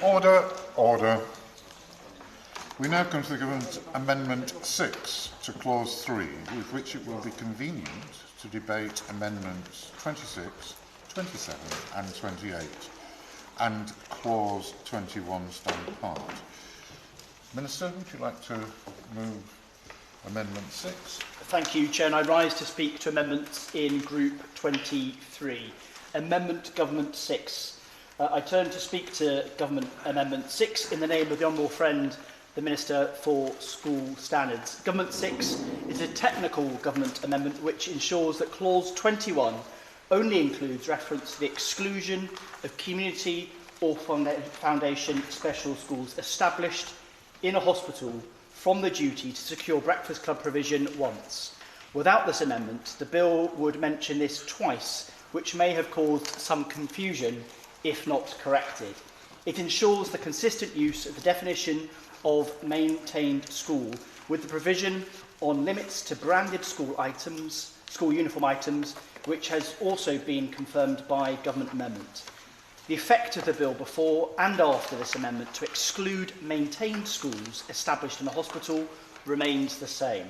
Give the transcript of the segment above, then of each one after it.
Order, order. We now come to the Government Amendment 6 to Clause 3, with which it will be convenient to debate Amendments 26, 27 and 28, and Clause 21 stand apart. Minister, would you like to move Amendment 6? Thank you, Chair. And I rise to speak to amendments in Group 23. Amendment Government 6. I turn to speak to Government Amendment 6 in the name of the Honourable Friend, the Minister for School Standards. Government 6 is a technical government amendment which ensures that Clause 21 only includes reference to the exclusion of community or foundation special schools established in a hospital from the duty to secure breakfast club provision once. Without this amendment, the bill would mention this twice, which may have caused some confusion if not corrected. It ensures the consistent use of the definition of maintained school with the provision on limits to branded school uniform items, which has also been confirmed by government amendment. The effect of the bill before and after this amendment to exclude maintained schools established in a hospital remains the same.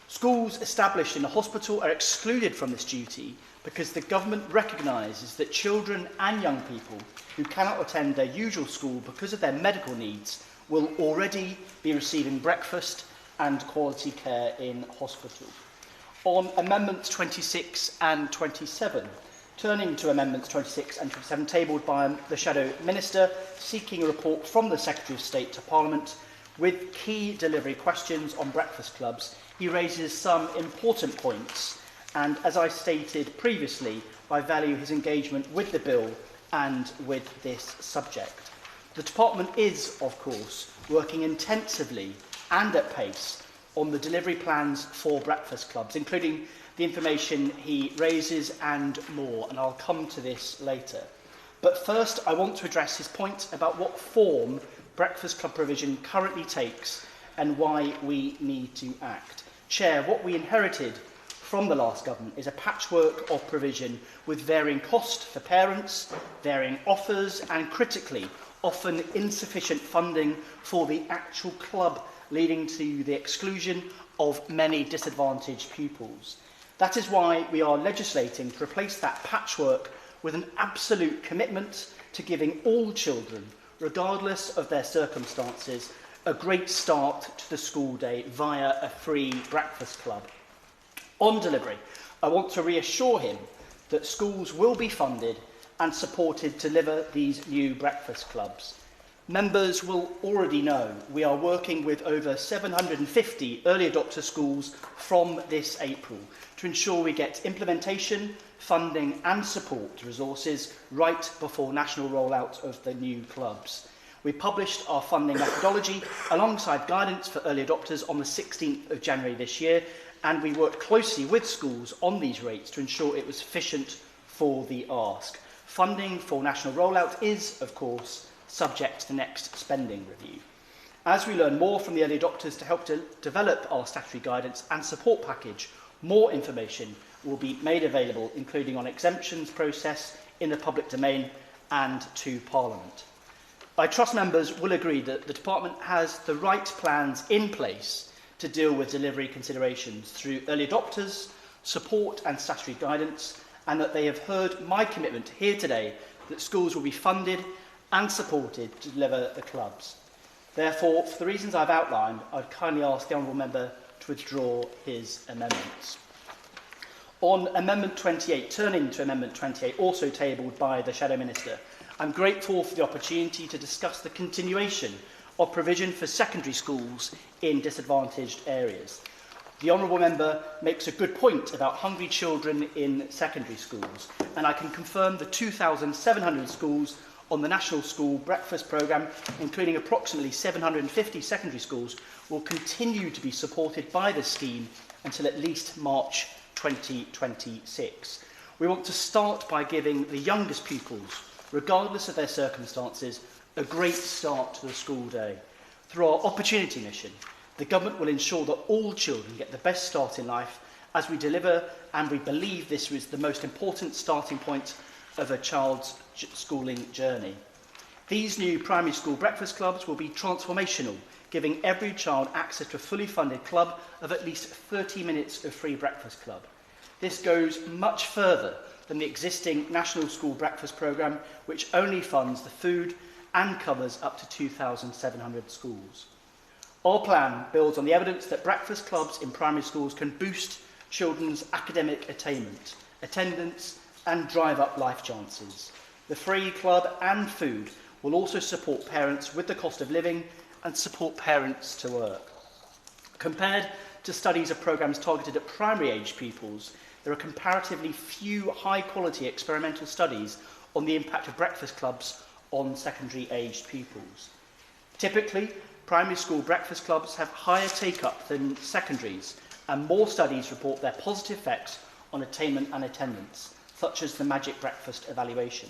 Schools established in a hospital are excluded from this duty because the government recognises that children and young people who cannot attend their usual school because of their medical needs will already be receiving breakfast and quality care in hospital. On Amendments 26 and 27, turning to Amendments 26 and 27 tabled by the Shadow Minister, seeking a report from the Secretary of State to Parliament with key delivery questions on breakfast clubs, he raises some important points, and as I stated previously, I value his engagement with the bill and with this subject. The Department is, of course, working intensively and at pace on the delivery plans for breakfast clubs, including the information he raises and more, and I'll come to this later. But first, I want to address his point about what form breakfast club provision currently takes and why we need to act. Chair, what we inherited from the last government is a patchwork of provision with varying cost for parents, varying offers, and critically, often insufficient funding for the actual club, leading to the exclusion of many disadvantaged pupils. That is why we are legislating to replace that patchwork with an absolute commitment to giving all children, regardless of their circumstances, a great start to the school day via a free breakfast club. On delivery, I want to reassure him that schools will be funded and supported to deliver these new breakfast clubs. Members will already know we are working with over 750 early adopter schools from this April to ensure we get implementation, funding and support resources right before national rollout of the new clubs. We published our funding methodology alongside guidance for early adopters on the 16th of January this year, and we worked closely with schools on these rates to ensure it was sufficient for the ask. Funding for national rollout is, of course, subject to the next spending review. As we learn more from the early adopters to help to develop our statutory guidance and support package, more information will be made available, including on exemptions process in the public domain and to Parliament. I trust members will agree that the Department has the right plans in place to deal with delivery considerations through early adopters, support and statutory guidance, and that they have heard my commitment here today that schools will be funded and supported to deliver the clubs. Therefore, for the reasons I've outlined, I'd kindly ask the Honourable Member to withdraw his amendments. On Amendment 28, turning to Amendment 28, also tabled by the Shadow Minister, I'm grateful for the opportunity to discuss the continuation of provision for secondary schools in disadvantaged areas. The Honourable Member makes a good point about hungry children in secondary schools, and I can confirm the 2,700 schools on the National School Breakfast Programme, including approximately 750 secondary schools, will continue to be supported by this scheme until at least March 2026. We want to start by giving the youngest pupils, regardless of their circumstances, a great start to the school day. Through our opportunity mission, the Government will ensure that all children get the best start in life as we deliver, and we believe this is the most important starting point of a child's schooling journey. These new primary school breakfast clubs will be transformational, giving every child access to a fully funded club of at least 30 minutes of free breakfast club. This goes much further than the existing National School Breakfast Programme, which only funds the food and covers up to 2,700 schools. Our plan builds on the evidence that breakfast clubs in primary schools can boost children's academic attainment, attendance and drive up life chances. The free club and food will also support parents with the cost of living and support parents to work. Compared to studies of programmes targeted at primary age pupils, there are comparatively few high-quality experimental studies on the impact of breakfast clubs on secondary-aged pupils. Typically, primary school breakfast clubs have higher take-up than secondaries, and more studies report their positive effects on attainment and attendance, such as the Magic Breakfast evaluation.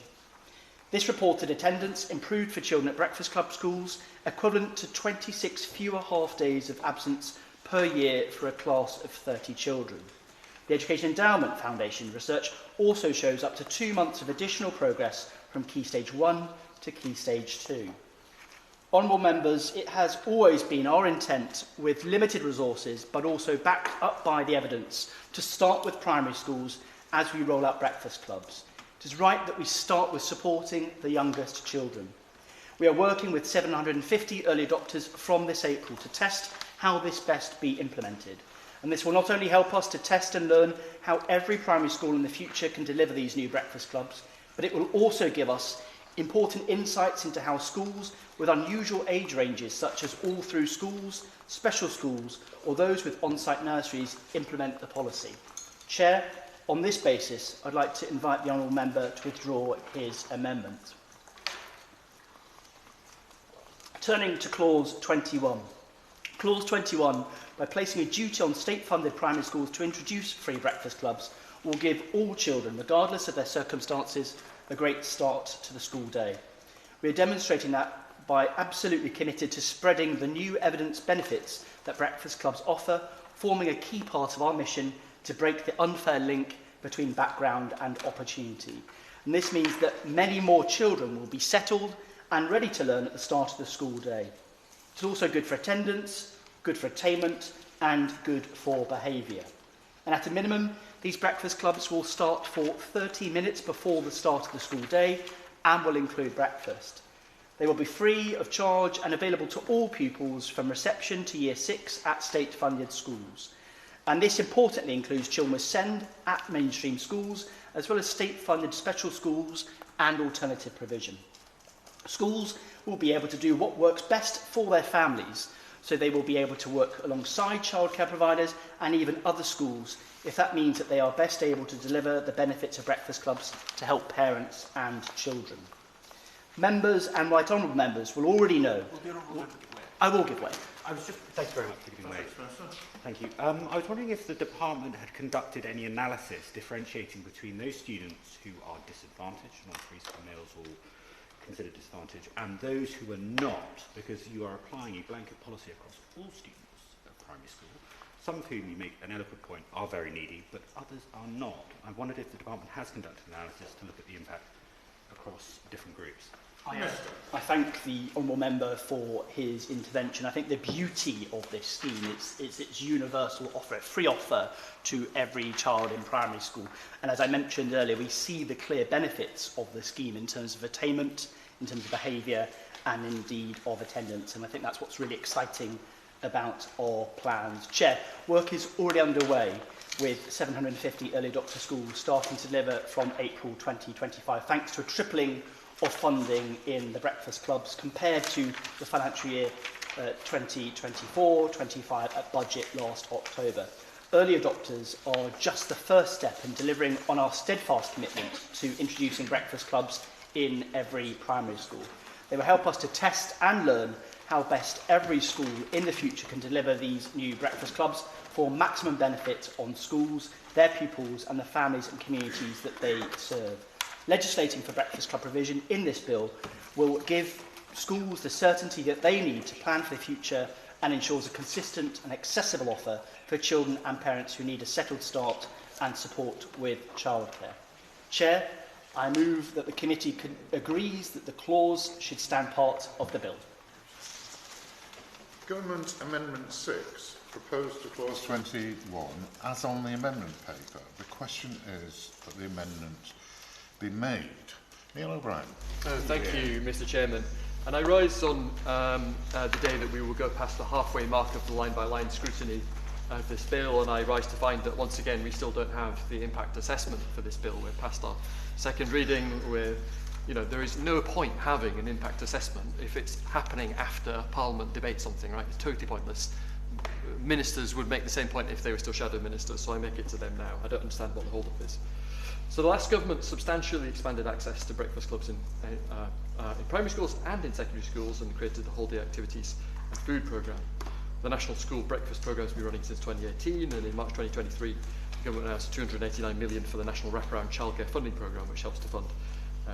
This reported attendance improved for children at breakfast club schools, equivalent to 26 fewer half-days of absence per year for a class of 30 children. The Education Endowment Foundation research also shows up to 2 months of additional progress from Key Stage 1 to Key Stage 2. Honourable members, it has always been our intent, with limited resources but also backed up by the evidence, to start with primary schools as we roll out breakfast clubs. It is right that we start with supporting the youngest children. We are working with 750 early adopters from this April to test how this best be implemented. And this will not only help us to test and learn how every primary school in the future can deliver these new breakfast clubs, but it will also give us important insights into how schools with unusual age ranges, such as all through schools, special schools, or those with on-site nurseries, implement the policy. Chair, on this basis, I'd like to invite the honourable member to withdraw his amendment. Turning to Clause 21. Clause 21, by placing a duty on state-funded primary schools to introduce free breakfast clubs, will give all children, regardless of their circumstances, a great start to the school day. We are demonstrating that by absolutely committed to spreading the new evidence benefits that breakfast clubs offer, forming a key part of our mission to break the unfair link between background and opportunity. And this means that many more children will be settled and ready to learn at the start of the school day. It's also good for attendance, good for attainment, and good for behaviour. And at a minimum, these breakfast clubs will start for 30 minutes before the start of the school day and will include breakfast. They will be free of charge and available to all pupils from reception to Year 6 at state-funded schools. And this importantly includes children with SEND at mainstream schools, as well as state-funded special schools and alternative provision. Schools will be able to do what works best for their families, so they will be able to work alongside childcare providers and even other schools, if that means that they are best able to deliver the benefits of breakfast clubs to help parents and children. Members and right honourable members will already know... I will give way. Thank you very much for giving way. Thank you. I was wondering if the department had conducted any analysis differentiating between those students who are disadvantaged, non-free school meals or considered disadvantaged, and those who are not, because you are applying a blanket policy across all students at primary school, some of whom, you make an eloquent point, are very needy, but others are not. I wondered if the department has conducted analysis to look at the impact across different groups. I thank the honourable member for his intervention. I think the beauty of this scheme is its universal offer, a free offer to every child in primary school. And as I mentioned earlier, we see the clear benefits of the scheme in terms of attainment, in terms of behaviour, and indeed of attendance. And I think that's what's really exciting about our plans. Chair, work is already underway with 750 early adopter schools starting to deliver from April 2025, thanks to a tripling of funding in the breakfast clubs compared to the financial year 2024-25 at budget last October. Early adopters are just the first step in delivering on our steadfast commitment to introducing breakfast clubs in every primary school. They will help us to test and learn how best every school in the future can deliver these new breakfast clubs for maximum benefit on schools, their pupils and the families and communities that they serve. Legislating for breakfast club provision in this bill will give schools the certainty that they need to plan for the future and ensures a consistent and accessible offer for children and parents who need a settled start and support with childcare. Chair, I move that the committee agrees that the clause should stand part of the bill. Government Amendment 6 proposed to clause 21 as on the amendment paper. The question is that the amendment be made. Neil O'Brien. Thank you, Mr. Chairman. And I rise on the day that we will go past the halfway mark of the line-by-line scrutiny of this bill, and I rise to find that once again we still don't have the impact assessment for this bill. We're past our second reading. There is no point having an impact assessment if it's happening after Parliament debates something, right? It's totally pointless. Ministers would make the same point if they were still shadow ministers, so I make it to them now. I don't understand what the hold-up is. So the last government substantially expanded access to breakfast clubs in primary schools and in secondary schools and created the whole-day activities and food programme. The National School Breakfast Programme has been running since 2018, and in March 2023, the government announced £289 million for the National Wraparound Childcare Funding Programme, which helps to fund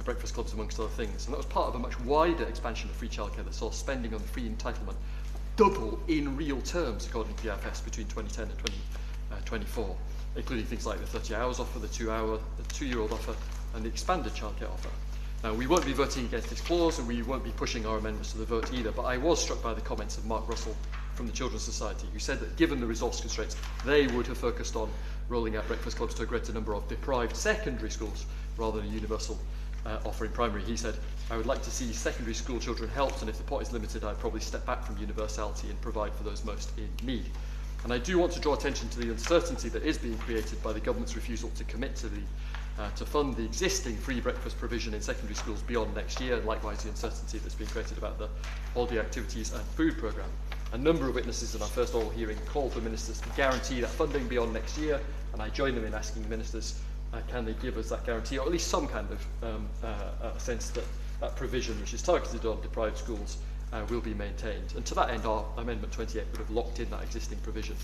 breakfast clubs, amongst other things. And that was part of a much wider expansion of free childcare that saw spending on the free entitlement double in real terms, according to the IFS, between 2010 and 2024, including things like the 30 hours offer, the 2-year-old offer, and the expanded childcare offer. Now, we won't be voting against this clause, and we won't be pushing our amendments to the vote either, but I was struck by the comments of Mark Russell from the Children's Society, who said that given the resource constraints, they would have focused on rolling out breakfast clubs to a greater number of deprived secondary schools rather than a universal offer in primary. He said, I would like to see secondary school children helped, and if the pot is limited, I'd probably step back from universality and provide for those most in need. And I do want to draw attention to the uncertainty that is being created by the government's refusal to commit to fund the existing free breakfast provision in secondary schools beyond next year, and likewise the uncertainty that's being created about the holiday activities and food programme. A number of witnesses in our first oral hearing called for ministers to guarantee that funding beyond next year, and I join them in asking ministers, can they give us that guarantee, or at least some kind of sense that that provision, which is targeted on deprived schools, will be maintained. And to that end, our Amendment 28 would have locked in that existing provision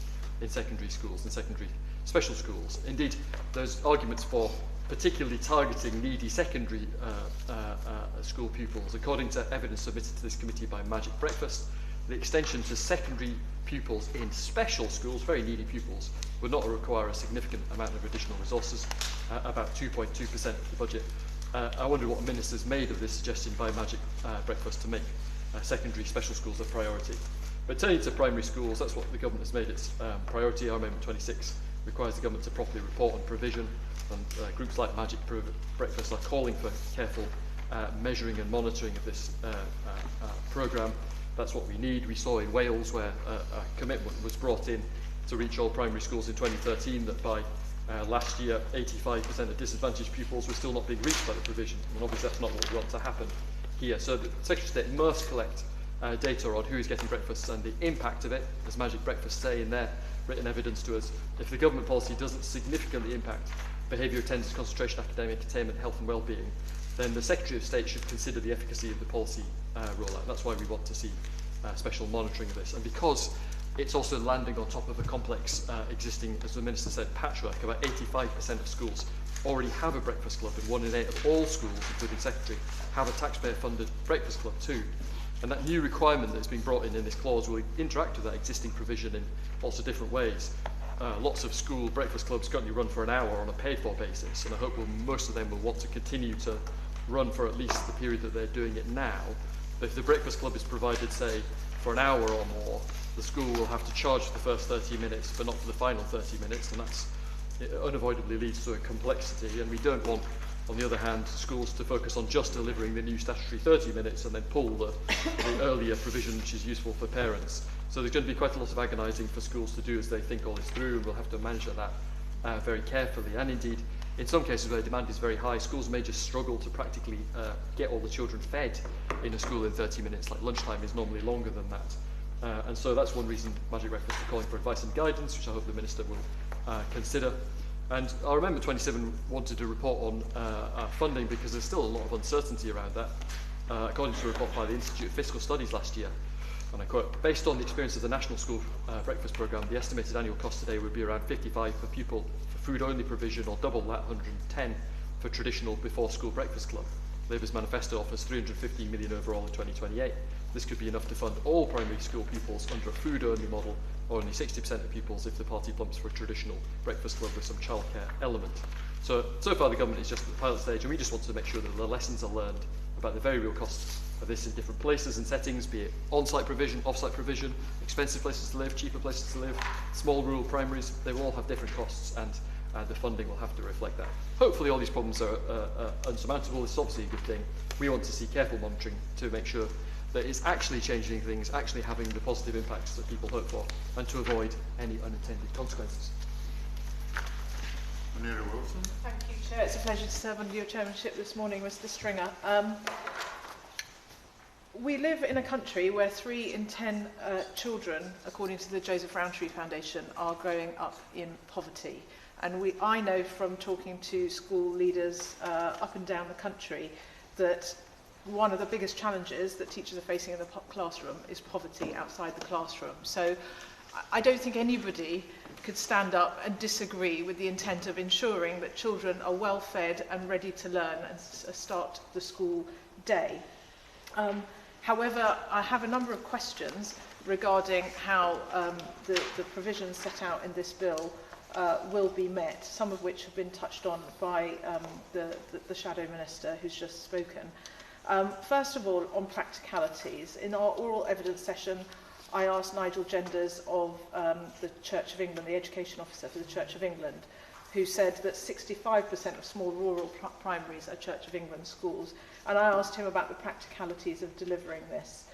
in secondary schools and secondary special schools. Indeed, those arguments for particularly targeting needy secondary school pupils, according to evidence submitted to this committee by Magic Breakfast, the extension to secondary pupils in special schools, very needy pupils, would not require a significant amount of additional resources, about 2.2% of the budget. I wonder what ministers made of this suggestion by Magic Breakfast to make secondary special schools a priority. But turning to primary schools, that's what the government has made its priority. Our Amendment 26 requires the government to properly report on provision, and groups like Magic Breakfast are calling for careful measuring and monitoring of this programme. That's what we need. We saw in Wales, where a commitment was brought in to reach all primary schools in 2013, that by last year 85% of disadvantaged pupils were still not being reached by the provision, and obviously that's not what we want to happen here. So the Secretary of State must collect data on who is getting breakfasts and the impact of it, as Magic Breakfast say in their written evidence to us. If the government policy doesn't significantly impact behaviour, attendance, concentration, academic attainment, health and well-being, then the Secretary of State should consider the efficacy of the policy rollout. That's why we want to see special monitoring of this. And because it's also landing on top of a complex existing, as the Minister said, patchwork, about 85% of schools already have a breakfast club, and 1 in 8 of all schools, including secondary, have a taxpayer-funded breakfast club too. And that new requirement that's being brought in this clause will interact with that existing provision in lots of different ways. Lots of school breakfast clubs currently run for an hour on a paid-for basis, and I hope most of them will want to continue to run for at least the period that they're doing it now. But if the breakfast club is provided, say, for an hour or more, the school will have to charge for the first 30 minutes, but not for the final 30 minutes, and it unavoidably leads to a complexity. And we don't want, on the other hand, schools to focus on just delivering the new statutory 30 minutes and then pull the earlier provision, which is useful for parents. So there's going to be quite a lot of agonising for schools to do as they think all this through, and we'll have to manage that very carefully. And indeed, in some cases where demand is very high, schools may just struggle to practically get all the children fed in a school in 30 minutes, like lunchtime is normally longer than that. And so that's one reason Magic Breakfast are calling for advice and guidance, which I hope the Minister will consider. And our Amendment 27 wanted to report on funding, because there's still a lot of uncertainty around that. According to a report by the Institute of Fiscal Studies last year, and I quote, based on the experience of the National School Breakfast Programme, the estimated annual cost today would be around 55 per pupil for food-only provision, or double that, 110 for traditional before-school breakfast club. Labour's manifesto offers 350 million overall in 2028. This could be enough to fund all primary school pupils under a food-only model, or only 60% of pupils if the party plumps for a traditional breakfast club with some childcare element. So far the government is just at the pilot stage, and we just want to make sure that the lessons are learned about the very real costs of this in different places and settings, be it on-site provision, off-site provision, expensive places to live, cheaper places to live, small rural primaries. They will all have different costs, and the funding will have to reflect that. Hopefully all these problems are unsurmountable. This is obviously a good thing. We want to see careful monitoring to make sure that it's actually changing things, actually having the positive impacts that people hope for, and to avoid any unintended consequences. Anita Wilson. Thank you, Chair. It's a pleasure to serve under your chairmanship this morning, Mr. Stringer. We live in a country where 3 in 10 children, according to the Joseph Rowntree Foundation, are growing up in poverty. And I know from talking to school leaders up and down the country that one of the biggest challenges that teachers are facing in the classroom is poverty outside the classroom. So I don't think anybody could stand up and disagree with the intent of ensuring that children are well fed and ready to learn and start the school day. However, I have a number of questions regarding how the provisions set out in this bill will be met, some of which have been touched on by the Shadow Minister who's just spoken. First of all, on practicalities, in our oral evidence session, I asked Nigel Genders of the Church of England, the Education Officer for the Church of England, who said that 65% of small rural primaries are Church of England schools. And I asked him about the practicalities of delivering this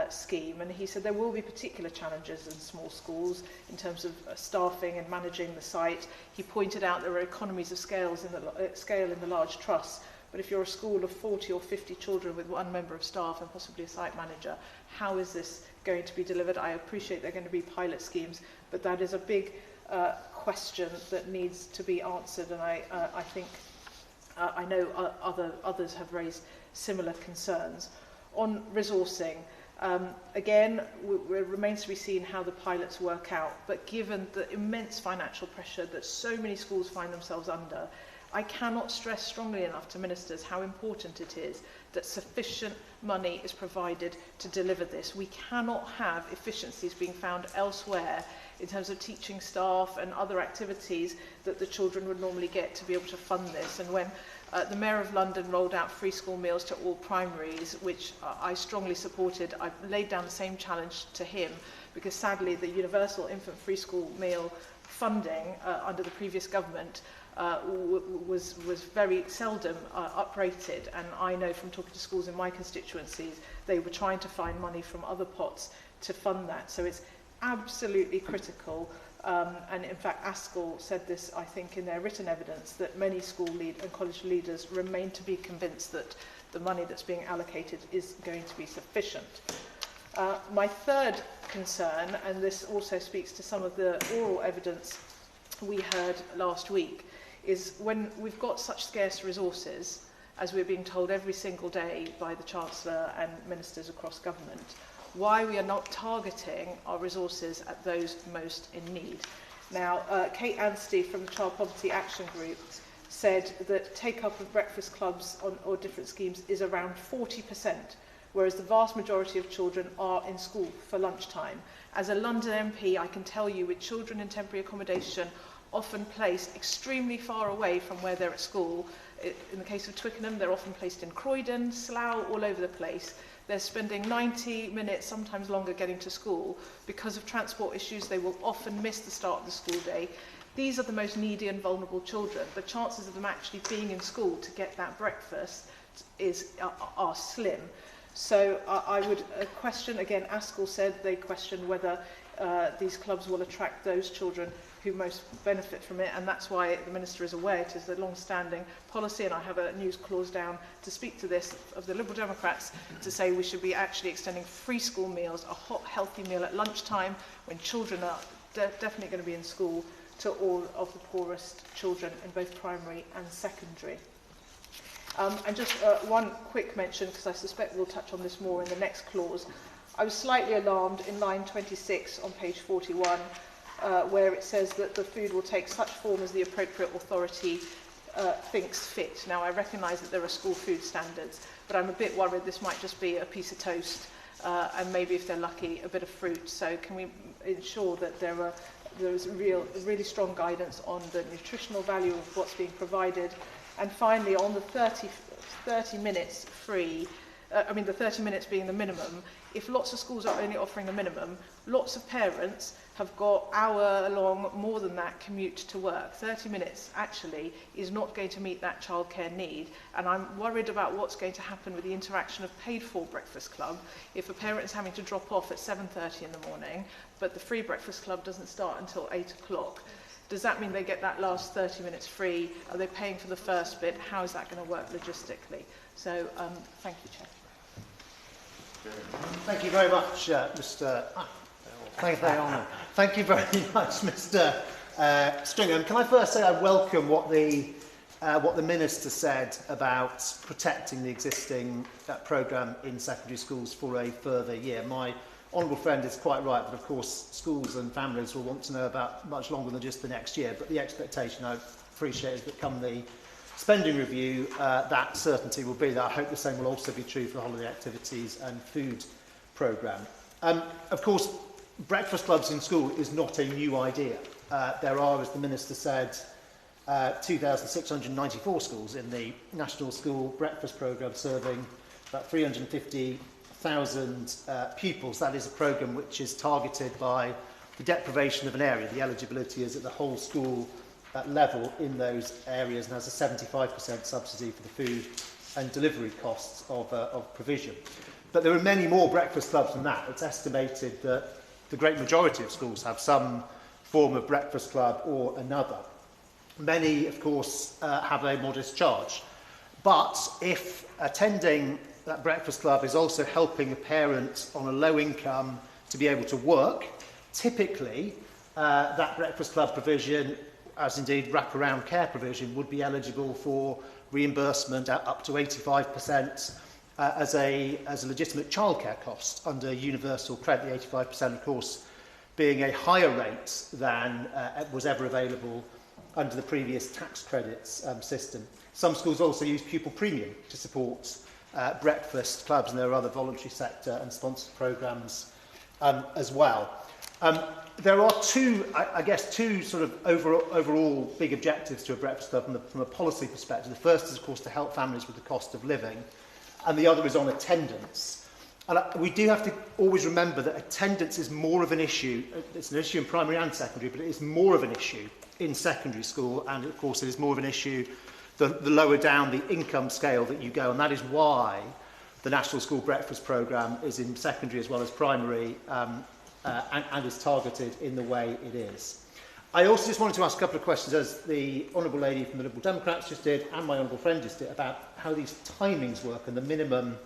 scheme, and he said there will be particular challenges in small schools in terms of staffing and managing the site. He pointed out there are economies of scale in the large trusts, but if you're a school of 40 or 50 children with 1 member of staff and possibly a site manager, how is this going to be delivered? I appreciate they're going to be pilot schemes, but that is a big question that needs to be answered, and I think I know others have raised similar concerns. On resourcing, again, it remains to be seen how the pilots work out, but given the immense financial pressure that so many schools find themselves under, I cannot stress strongly enough to ministers how important it is that sufficient money is provided to deliver this. We cannot have efficiencies being found elsewhere in terms of teaching staff and other activities that the children would normally get to be able to fund this. And when the Mayor of London rolled out free school meals to all primaries, which I strongly supported, I laid down the same challenge to him, because sadly the universal infant free school meal funding under the previous government was very seldom uprated, and I know from talking to schools in my constituencies they were trying to find money from other pots to fund that. So it's absolutely critical, and in fact ASCL said this, I think, in their written evidence, that many school and college leaders remain to be convinced that the money that's being allocated is going to be sufficient. My third concern, and this also speaks to some of the oral evidence we heard last week, is when we've got such scarce resources, as we're being told every single day by the Chancellor and ministers across government, why we are not targeting our resources at those most in need. Now, Kate Anstey from the Child Poverty Action Group said that take-up of breakfast clubs or different schemes is around 40%, whereas the vast majority of children are in school for lunchtime. As a London MP, I can tell you, with children in temporary accommodation often placed extremely far away from where they're at school, in the case of Twickenham, they're often placed in Croydon, Slough, all over the place. They're spending 90 minutes, sometimes longer, getting to school. Because of transport issues, they will often miss the start of the school day. These are the most needy and vulnerable children. The chances of them actually being in school to get that breakfast are slim. So I would question, again, ASCL said they question whether these clubs will attract those children who most benefit from it, and that's why the Minister is aware it is the long-standing policy, and I have a news clause down to speak to this, of the Liberal Democrats, to say we should be actually extending free school meals, a hot, healthy meal at lunchtime, when children are definitely going to be in school, to all of the poorest children in both primary and secondary. And just one quick mention, because I suspect we'll touch on this more in the next clause. I was slightly alarmed in line 26 on page 41, where it says that the food will take such form as the appropriate authority thinks fit. Now, I recognise that there are school food standards, but I'm a bit worried this might just be a piece of toast and maybe, if they're lucky, a bit of fruit. So can we ensure that there are There's really strong guidance on the nutritional value of what's being provided. And finally, on the 30 minutes free, the 30 minutes being the minimum, if lots of schools are only offering the minimum, lots of parents have got hour-long, more than that, commute to work. 30 minutes, actually, is not going to meet that childcare need. And I'm worried about what's going to happen with the interaction of paid-for breakfast club if a parent is having to drop off at 7:30 in the morning, but the free breakfast club doesn't start until 8 o'clock. Does that mean they get that last 30 minutes free? Are they paying for the first bit? How is that going to work logistically? So, thank you, Chair. Thank you very much, Mr. Thank you very much, Mr. Stringham. Can I first say I welcome what the Minister said about protecting the existing programme in secondary schools for a further year. My honourable friend is quite right, but of course schools and families will want to know about much longer than just the next year. But the expectation, I appreciate, is that come the spending review, that certainty will be there. I hope the same will also be true for the holiday activities and food programme. Of course, breakfast clubs in school is not a new idea. There are, as the Minister said, 2,694 schools in the National School Breakfast Programme serving about 350,000 pupils. That is a programme which is targeted by the deprivation of an area. The eligibility is at the whole school level in those areas and has a 75% subsidy for the food and delivery costs of provision. But there are many more breakfast clubs than that. It's estimated that the great majority of schools have some form of breakfast club or another. Many, of course, have a modest charge. But if attending that breakfast club is also helping a parent on a low income to be able to work, typically that breakfast club provision, as indeed wraparound care provision, would be eligible for reimbursement at up to 85% as a legitimate childcare cost under universal credit, the 85% of course being a higher rate than was ever available under the previous tax credits system. Some schools also use pupil premium to support breakfast clubs, and there are other voluntary sector and sponsored programmes as well. There are two sort of overall big objectives to a breakfast club from a policy perspective. The first is, of course, to help families with the cost of living, and the other is on attendance. And we do have to always remember that attendance is more of an issue. It's an issue in primary and secondary, but it is more of an issue in secondary school, and of course it is more of an issue the lower down the income scale that you go, and that is why the National School Breakfast Programme is in secondary as well as primary, and is targeted in the way it is. I also just wanted to ask a couple of questions, as the Honourable Lady from the Liberal Democrats just did, and my Honourable Friend just did, about how these timings work and the minimum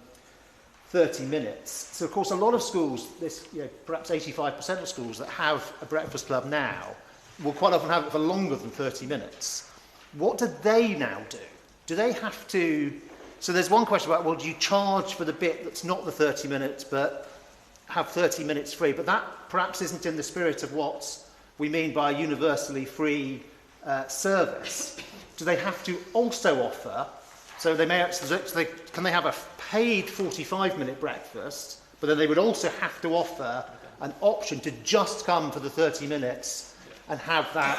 30 minutes. So, of course, a lot of schools, perhaps 85% of schools that have a breakfast club now, will quite often have it for longer than 30 minutes. What do they now do? Do they have to... So there's one question about, well, do you charge for the bit that's not the 30 minutes, but have 30 minutes free? But that perhaps isn't in the spirit of what we mean by a universally free service. Do they have to also offer, so they may actually, can they have a paid 45-minute breakfast, but then they would also have to offer an option to just come for the 30 minutes and have that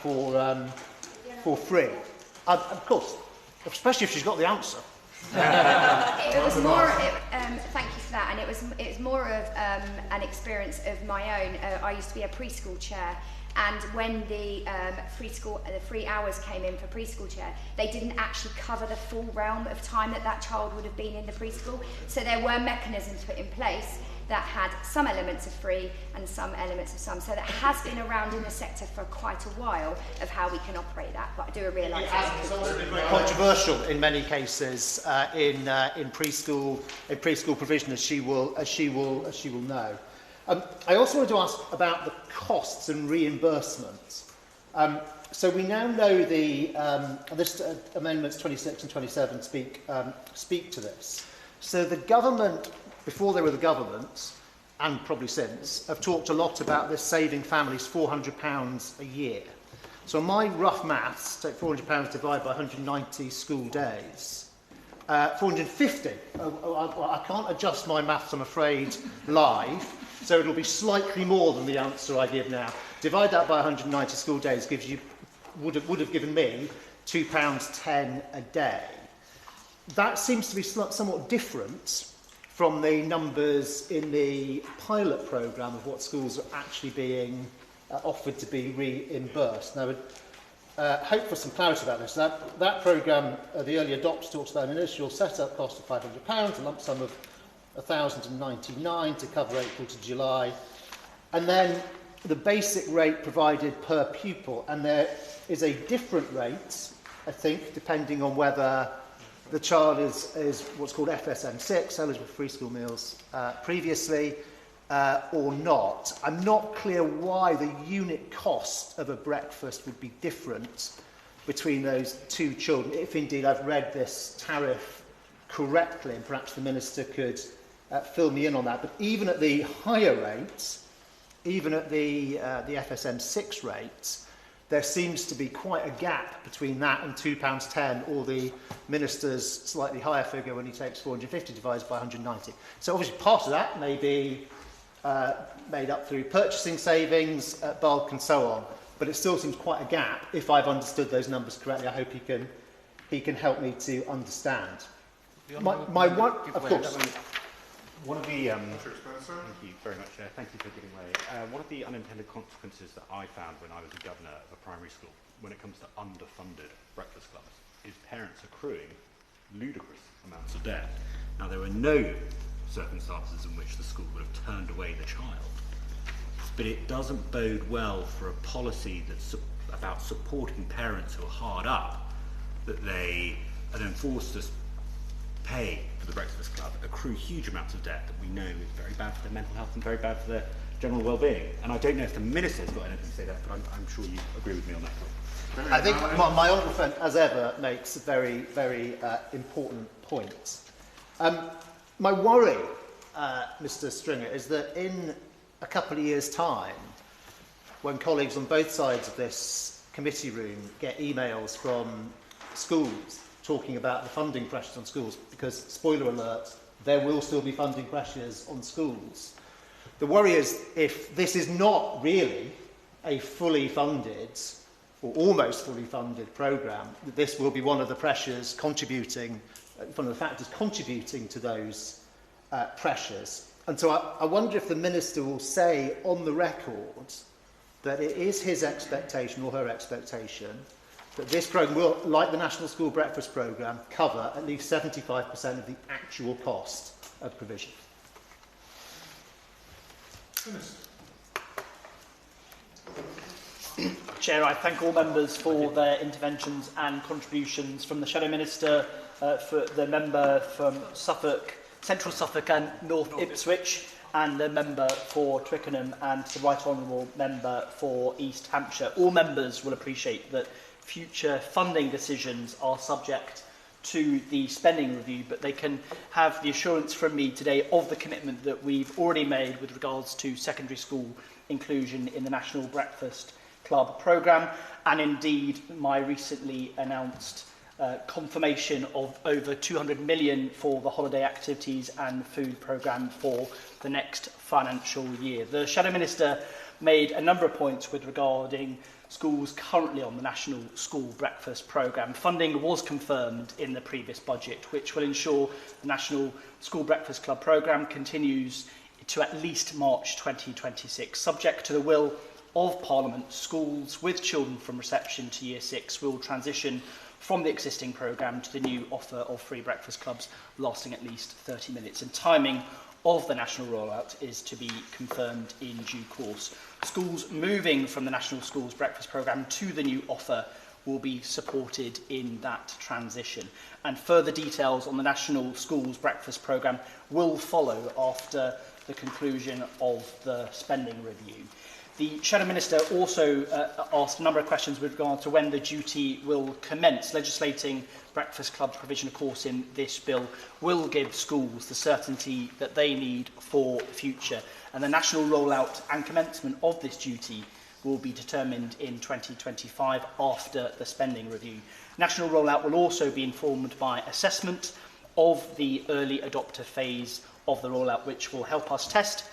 for free? Of course, especially if she's got the answer. It was more. Thank you for that. And it was more of an experience of my own. I used to be a preschool chair, and when the free hours came in for preschool chair, they didn't actually cover the full realm of time that child would have been in the preschool. So there were mechanisms put in place that had some elements of free and some elements of some. So that has been around in the sector for quite a while of how we can operate that. But I do realise it's also been very controversial in many cases in preschool provision, as she will know. I also wanted to ask about the costs and reimbursement. So we now know this amendments 26 and 27 speak to this. So the government, before they were the government, and probably since, have talked a lot about this saving families £400 a year. So my rough maths, take £400 divided by 190 school days, 450. I can't adjust my maths, I'm afraid, live, so it'll be slightly more than the answer I give now. Divide that by 190 school days gives you, would have given me £2.10 a day. That seems to be somewhat different from the numbers in the pilot programme of what schools are actually being offered to be reimbursed. Now, hope for some clarity about this. That programme, the early adopter talks about an initial set-up cost of £500, a lump sum of £1,099 to cover April to July, and then the basic rate provided per pupil, and there is a different rate, I think, depending on whether the child is what's called FSM6, eligible for free school meals previously, or not. I'm not clear why the unit cost of a breakfast would be different between those two children, if indeed I've read this tariff correctly, and perhaps the Minister could fill me in on that. But even at the higher rates, even at the FSM6 rates, there seems to be quite a gap between that and £2.10, or the Minister's slightly higher figure when he takes 450 divided by 190. So obviously part of that may be made up through purchasing savings, bulk and so on, but it still seems quite a gap. If I've understood those numbers correctly, I hope he can help me to understand. My one, of course. One of the thank you very much. Thank you for giving way. One of the unintended consequences that I found when I was a governor of a primary school, when it comes to underfunded breakfast clubs, is parents accruing ludicrous amounts of debt. Now, there were no circumstances in which the school would have turned away the child, but it doesn't bode well for a policy that's about supporting parents who are hard up, that they are then forced to pay for the breakfast club, accrue huge amounts of debt that we know is very bad for their mental health and very bad for their general well-being. And I don't know if the Minister's got anything to say that, but I'm sure you agree with me on that point. I think my honourable friend, as ever, makes a very, very important point. My worry, Mr Stringer, is that in a couple of years' time, when colleagues on both sides of this committee room get emails from schools talking about the funding pressures on schools, because, spoiler alert, there will still be funding pressures on schools. The worry is, if this is not really a fully funded, or almost fully funded programme, that this will be one of the pressures contributing, one of the factors contributing to those pressures. And so I wonder if the Minister will say on the record that it is his expectation, or her expectation, that this programme will, like the National School Breakfast Programme, cover at least 75% of the actual cost of provision. Chair, I thank all members for their interventions and contributions, from the Shadow Minister, for the member from Suffolk, Central Suffolk and North Ipswich, and the member for Twickenham, and the Right Honourable member for East Hampshire. All members will appreciate that future funding decisions are subject to the spending review, but they can have the assurance from me today of the commitment that we've already made with regards to secondary school inclusion in the National Breakfast Club programme, and indeed my recently announced confirmation of over 200 million for the holiday activities and food programme for the next financial year. The Shadow Minister made a number of points with regarding schools currently on the National School Breakfast Programme. Funding was confirmed in the previous budget, which will ensure the National School Breakfast Club programme continues to at least March 2026. Subject to the will of Parliament, schools with children from reception to Year 6 will transition from the existing programme to the new offer of free breakfast clubs lasting at least 30 minutes. And timing of the national rollout is to be confirmed in due course. Schools moving from the National Schools Breakfast Programme to the new offer will be supported in that transition. And further details on the National Schools Breakfast Programme will follow after the conclusion of the spending review. The Shadow Minister also asked a number of questions with regard to when the duty will commence. Legislating breakfast club provision, of course, in this bill will give schools the certainty that they need for the future, and the national rollout and commencement of this duty will be determined in 2025 after the spending review. National rollout will also be informed by assessment of the early adopter phase of the rollout, which will help us test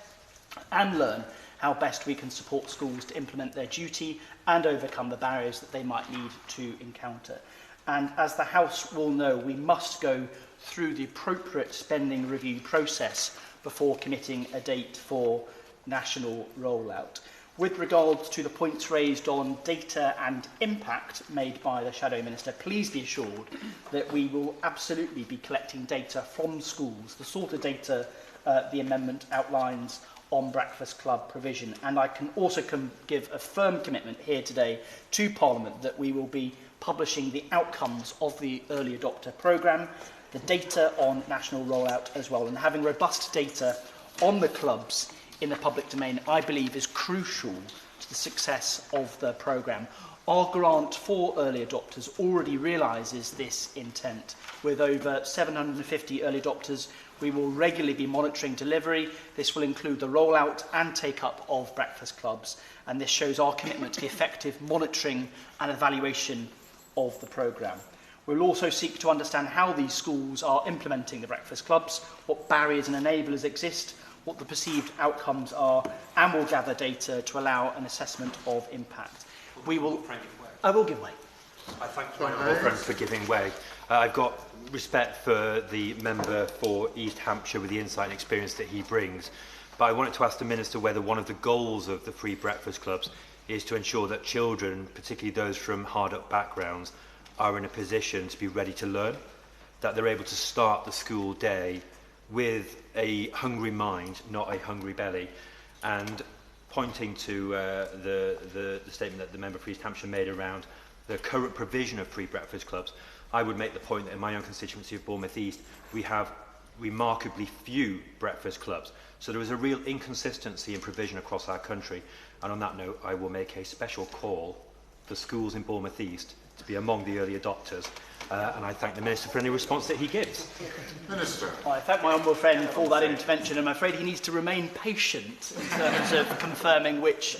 and learn how best we can support schools to implement their duty and overcome the barriers that they might need to encounter. And as the House will know, we must go through the appropriate spending review process before committing a date for national rollout. With regards to the points raised on data and impact made by the Shadow Minister, please be assured that we will absolutely be collecting data from schools, the sort of data the amendment outlines on breakfast club provision. And I can also give a firm commitment here today to Parliament that we will be publishing the outcomes of the early adopter programme, the data on national rollout as well. And having robust data on the clubs in the public domain, I believe, is crucial to the success of the programme. Our grant for early adopters already realises this intent. With over 750 early adopters, we will regularly be monitoring delivery. This will include the rollout and take-up of breakfast clubs, and this shows our commitment to the effective monitoring and evaluation of the programme. We'll also seek to understand how these schools are implementing the breakfast clubs, what barriers and enablers exist, what the perceived outcomes are, and we'll gather data to allow an assessment of impact. I will give way. I thank my honourable friend for giving way. I've got respect for the member for East Hampshire with the insight and experience that he brings, but I wanted to ask the Minister whether one of the goals of the free breakfast clubs is to ensure that children, particularly those from hard-up backgrounds, are in a position to be ready to learn, that they're able to start the school day with a hungry mind, not a hungry belly. And pointing to the statement that the member for East Hampshire made around the current provision of free breakfast clubs, I would make the point that in my own constituency of Bournemouth East, we have remarkably few breakfast clubs. So there is a real inconsistency in provision across our country. And on that note, I will make a special call for schools in Bournemouth East to be among the early adopters. And I thank the Minister for any response that he gives. Minister. Well, I thank my honourable friend for that intervention. I'm afraid he needs to remain patient in terms of confirming which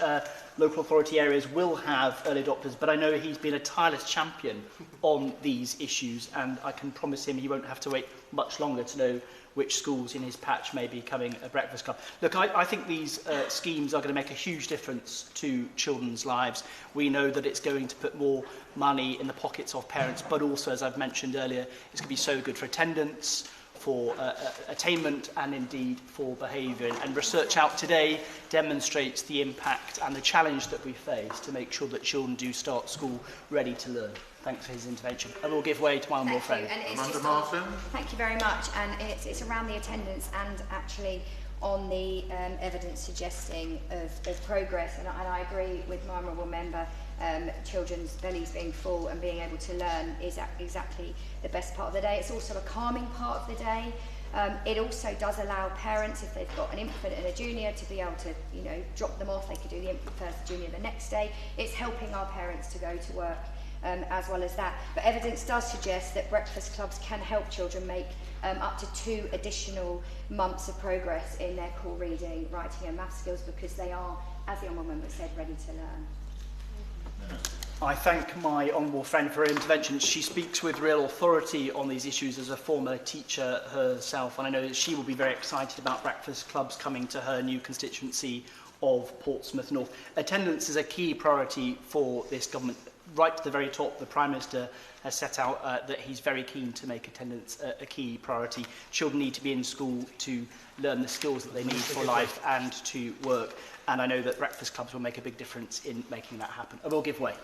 local authority areas will have early adopters, but I know he's been a tireless champion on these issues, and I can promise him he won't have to wait much longer to know which schools in his patch may be becoming a breakfast club. Look, I think these schemes are going to make a huge difference to children's lives. We know that it's going to put more money in the pockets of parents, but also, as I've mentioned earlier, it's going to be so good for attendance, for attainment, and indeed for behaviour. And research out today demonstrates the impact and the challenge that we face to make sure that children do start school ready to learn. Thanks for his intervention. I will give way to my honourable friend. Amanda Martin. Thank you very much. And it's around the attendance and actually on the evidence suggesting of progress. And I agree with my honourable member. Children's bellies being full and being able to learn is exactly the best part of the day. It's also a calming part of the day. It also does allow parents, if they've got an infant and a junior, to be able to, drop them off. They could do the infant first, the junior the next day. It's helping our parents to go to work as well as that. But evidence does suggest that breakfast clubs can help children make up to 2 additional months of progress in their core reading, writing and math skills, because they are, as the honourable member said, ready to learn. I thank my honourable friend for her intervention. She speaks with real authority on these issues as a former teacher herself, and I know that she will be very excited about breakfast clubs coming to her new constituency of Portsmouth North. Attendance is a key priority for this government. Right to the very top, the Prime Minister has set out that he's very keen to make attendance a key priority. Children need to be in school to learn the skills that they need for life and to work. And I know that breakfast clubs will make a big difference in making that happen. I will give way.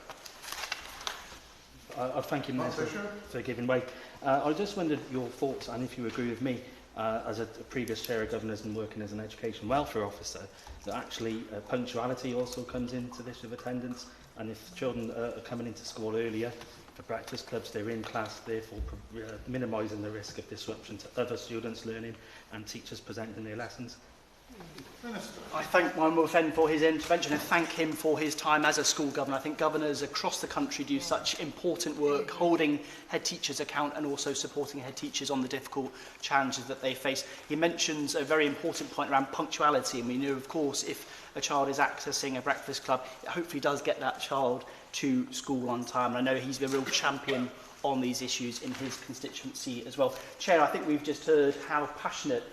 I thank you, Minister, for giving way. I just wondered your thoughts, and if you agree with me, as a previous chair of governors and working as an education welfare officer, that actually punctuality also comes into this with attendance. And if children are coming into school earlier for breakfast clubs, they're in class, therefore minimising the risk of disruption to other students learning and teachers presenting their lessons. I thank my honourable friend for his intervention and thank him for his time as a school governor. I think governors across the country do such important work, holding head teachers account and also supporting head teachers on the difficult challenges that they face. He mentions a very important point around punctuality, and we know, of course, if a child is accessing a breakfast club, it hopefully does get that child to school on time. And I know he's a real champion on these issues in his constituency as well. Chair, I think we've just heard how passionate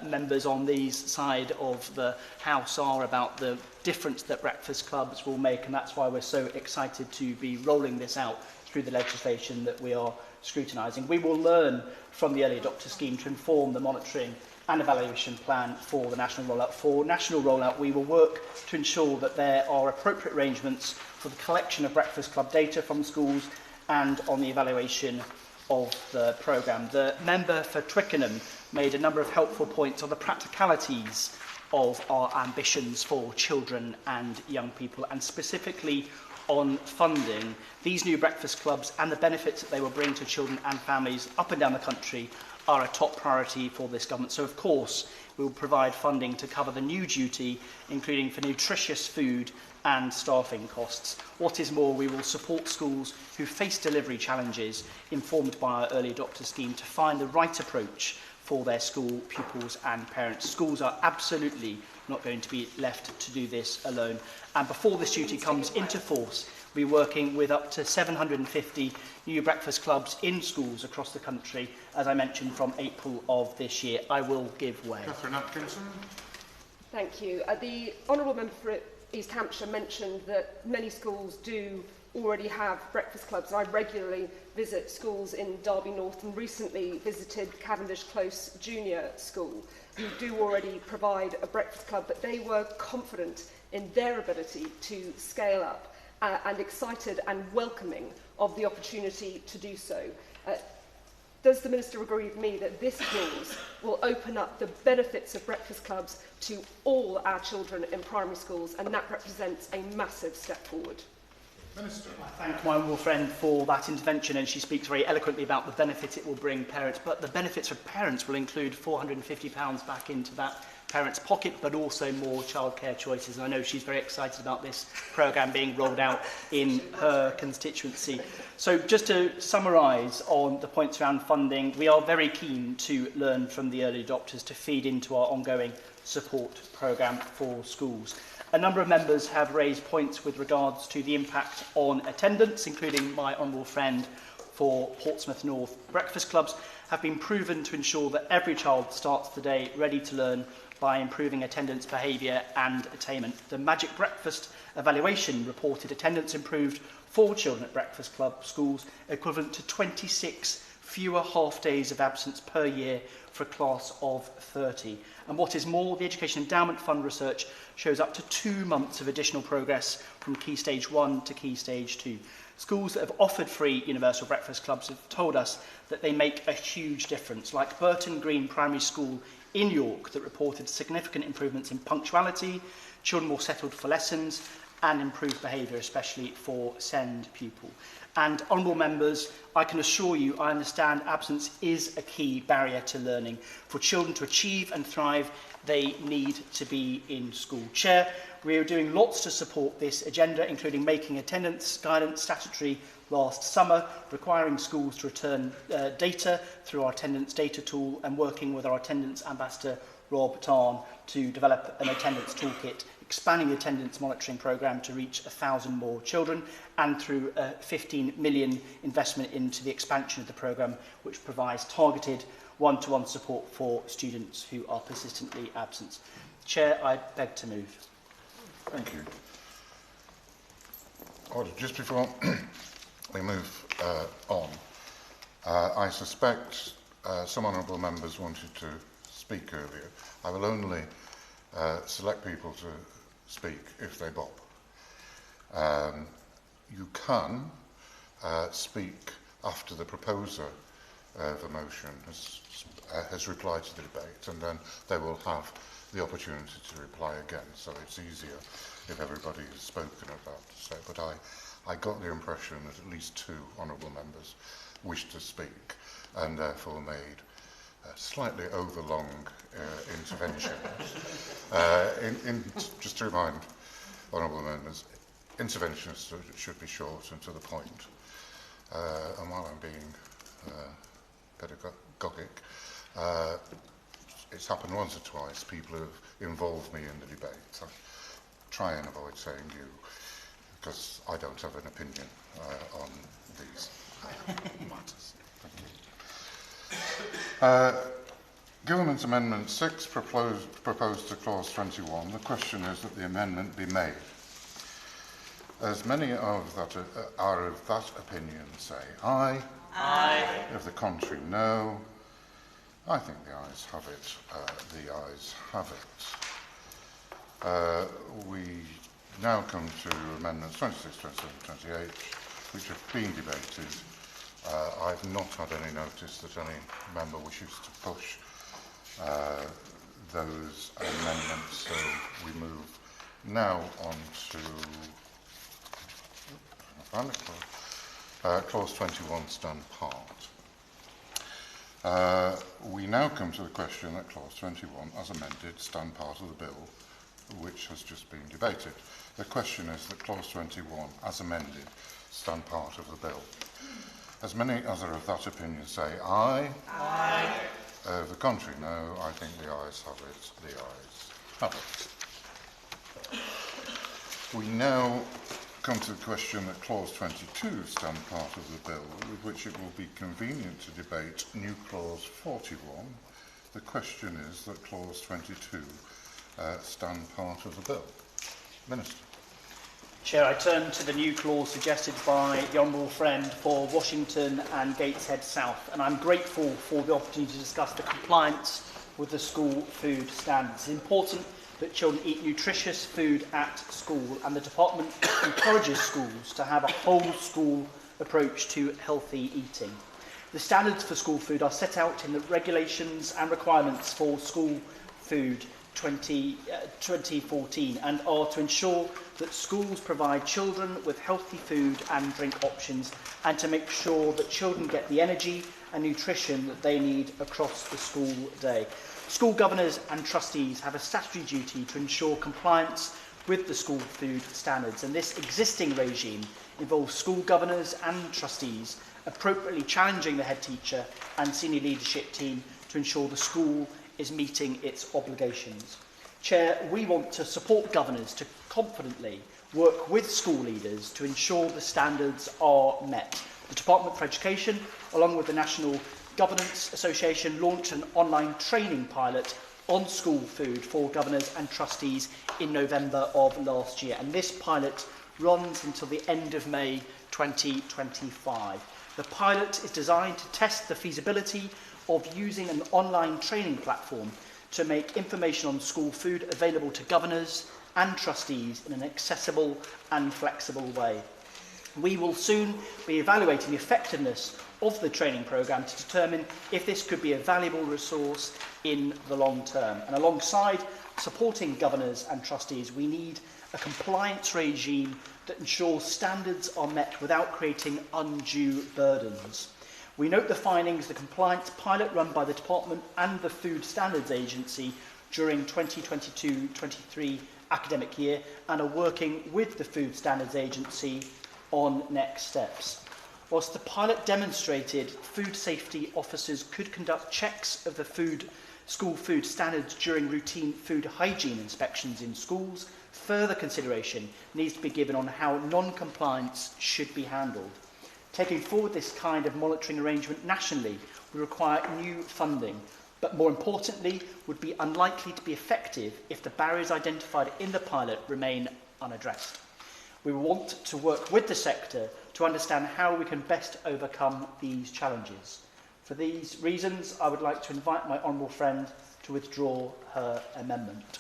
members on these side of the House are about the difference that breakfast clubs will make, and that's why we're so excited to be rolling this out through the legislation that we are scrutinising. We will learn from the early adopter scheme to inform the monitoring and evaluation plan for the national rollout. For national rollout, we will work to ensure that there are appropriate arrangements for the collection of breakfast club data from schools and on the evaluation of the programme. The member for Twickenham made a number of helpful points on the practicalities of our ambitions for children and young people, and specifically on funding. These new breakfast clubs and the benefits that they will bring to children and families up and down the country are a top priority for this government. So, of course, we will provide funding to cover the new duty, including for nutritious food and staffing costs. What is more, we will support schools who face delivery challenges, informed by our early adopter scheme, to find the right approach for their school pupils and parents. Schools are absolutely not going to be left to do this alone. And before this duty comes into force, we'll be working with up to 750 new breakfast clubs in schools across the country, as I mentioned, from April of this year. I will give way. Catherine Atkinson. Thank you. The Honourable Member for East Hampshire mentioned that many schools do already have breakfast clubs. I regularly visit schools in Derby North and recently visited Cavendish Close Junior School, who do already provide a breakfast club, but they were confident in their ability to scale up and excited and welcoming of the opportunity to do so. Does the Minister agree with me that this clause will open up the benefits of breakfast clubs to all our children in primary schools, and that represents a massive step forward? Minister. I thank my honourable friend for that intervention, and she speaks very eloquently about the benefit it will bring parents. But the benefits for parents will include £450 back into that parent's pocket, but also more childcare choices. And I know she's very excited about this programme being rolled out in her constituency. So just to summarise on the points around funding, we are very keen to learn from the early adopters to feed into our ongoing support programme for schools. A number of members have raised points with regards to the impact on attendance, including my honourable friend for Portsmouth North. Breakfast clubs have been proven to ensure that every child starts the day ready to learn by improving attendance, behaviour and attainment. The Magic Breakfast evaluation reported attendance improved for children at breakfast club schools, equivalent to 26 fewer half days of absence per year for a class of 30. And what is more, the Education Endowment Fund research shows up to 2 months of additional progress from Key Stage 1 to Key Stage 2. Schools that have offered free universal breakfast clubs have told us that they make a huge difference, like Burton Green Primary School in York, that reported significant improvements in punctuality, children more settled for lessons, and improved behaviour, especially for SEND pupil. And honourable members, I can assure you, I understand absence is a key barrier to learning. For children to achieve and thrive, they need to be in school. Chair, we are doing lots to support this agenda, including making attendance guidance statutory last summer, requiring schools to return data through our attendance data tool, and working with our attendance ambassador, Rob Tarn, to develop an attendance toolkit, expanding the attendance monitoring programme to reach 1,000 more children, and through a 15 million investment into the expansion of the programme, which provides targeted one-to-one support for students who are persistently absent. Chair, I beg to move. Thank you. Order. Just before we move on, I suspect some honourable members wanted to speak earlier. I will only select people to speak if they bob. You can speak after the proposer of the motion has replied to the debate, and then they will have the opportunity to reply again, so it's easier if everybody has spoken about to say. But I got the impression that at least 2 honourable members wished to speak, and therefore made a slightly overlong intervention. Just to remind honourable members, interventions should be short and to the point. And while I'm being pedagogic, it's happened once or twice. People have involved me in the debate. I try and avoid saying you, because I don't have an opinion on these. matters. Government Amendment 6 proposed to clause 21. The question is that the amendment be made. As many of that are of that opinion, say aye. Aye. If the contrary, no. I think the ayes have it. The ayes have it. We now come to amendments 26, 27, 28, which have been debated. I've not had any notice that any member wishes to push those amendments, so we move now on to clause 21, stand part. We now come to the question that clause 21, as amended, stand part of the bill, which has just been debated. The question is that clause 21, as amended, stand part of the bill. As many as are of that opinion say aye. Aye. The contrary, no. I think the ayes have it. The ayes have it. We now come to the question that clause 22 stand part of the bill, with which it will be convenient to debate new clause 41. The question is that clause 22 stand part of the bill. Minister. Chair, I turn to the new clause suggested by the Honourable Friend for Washington and Gateshead South, and I'm grateful for the opportunity to discuss the compliance with the school food standards. It's important that children eat nutritious food at school, and the department encourages schools to have a whole school approach to healthy eating. The standards for school food are set out in the regulations and requirements for school food 2014 and are to ensure that schools provide children with healthy food and drink options, and to make sure that children get the energy and nutrition that they need across the school day. School governors and trustees have a statutory duty to ensure compliance with the school food standards, and this existing regime involves school governors and trustees appropriately challenging the head teacher and senior leadership team to ensure the school is meeting its obligations. Chair, we want to support governors to confidently work with school leaders to ensure the standards are met. The Department for Education, along with the National Governance Association, launched an online training pilot on school food for governors and trustees in November of last year, and this pilot runs until the end of May 2025. The pilot is designed to test the feasibility of using an online training platform to make information on school food available to governors and trustees in an accessible and flexible way. We will soon be evaluating the effectiveness of the training programme to determine if this could be a valuable resource in the long term. And alongside supporting governors and trustees, we need a compliance regime that ensures standards are met without creating undue burdens. We note the findings of the compliance pilot run by the Department and the Food Standards Agency during 2022-23 academic year, and are working with the Food Standards Agency on next steps. Whilst the pilot demonstrated food safety officers could conduct checks of the school food standards during routine food hygiene inspections in schools, further consideration needs to be given on how non-compliance should be handled. Taking forward this kind of monitoring arrangement nationally would require new funding, but more importantly would be unlikely to be effective if the barriers identified in the pilot remain unaddressed. We want to work with the sector to understand how we can best overcome these challenges. For these reasons, I would like to invite my honourable friend to withdraw her amendment.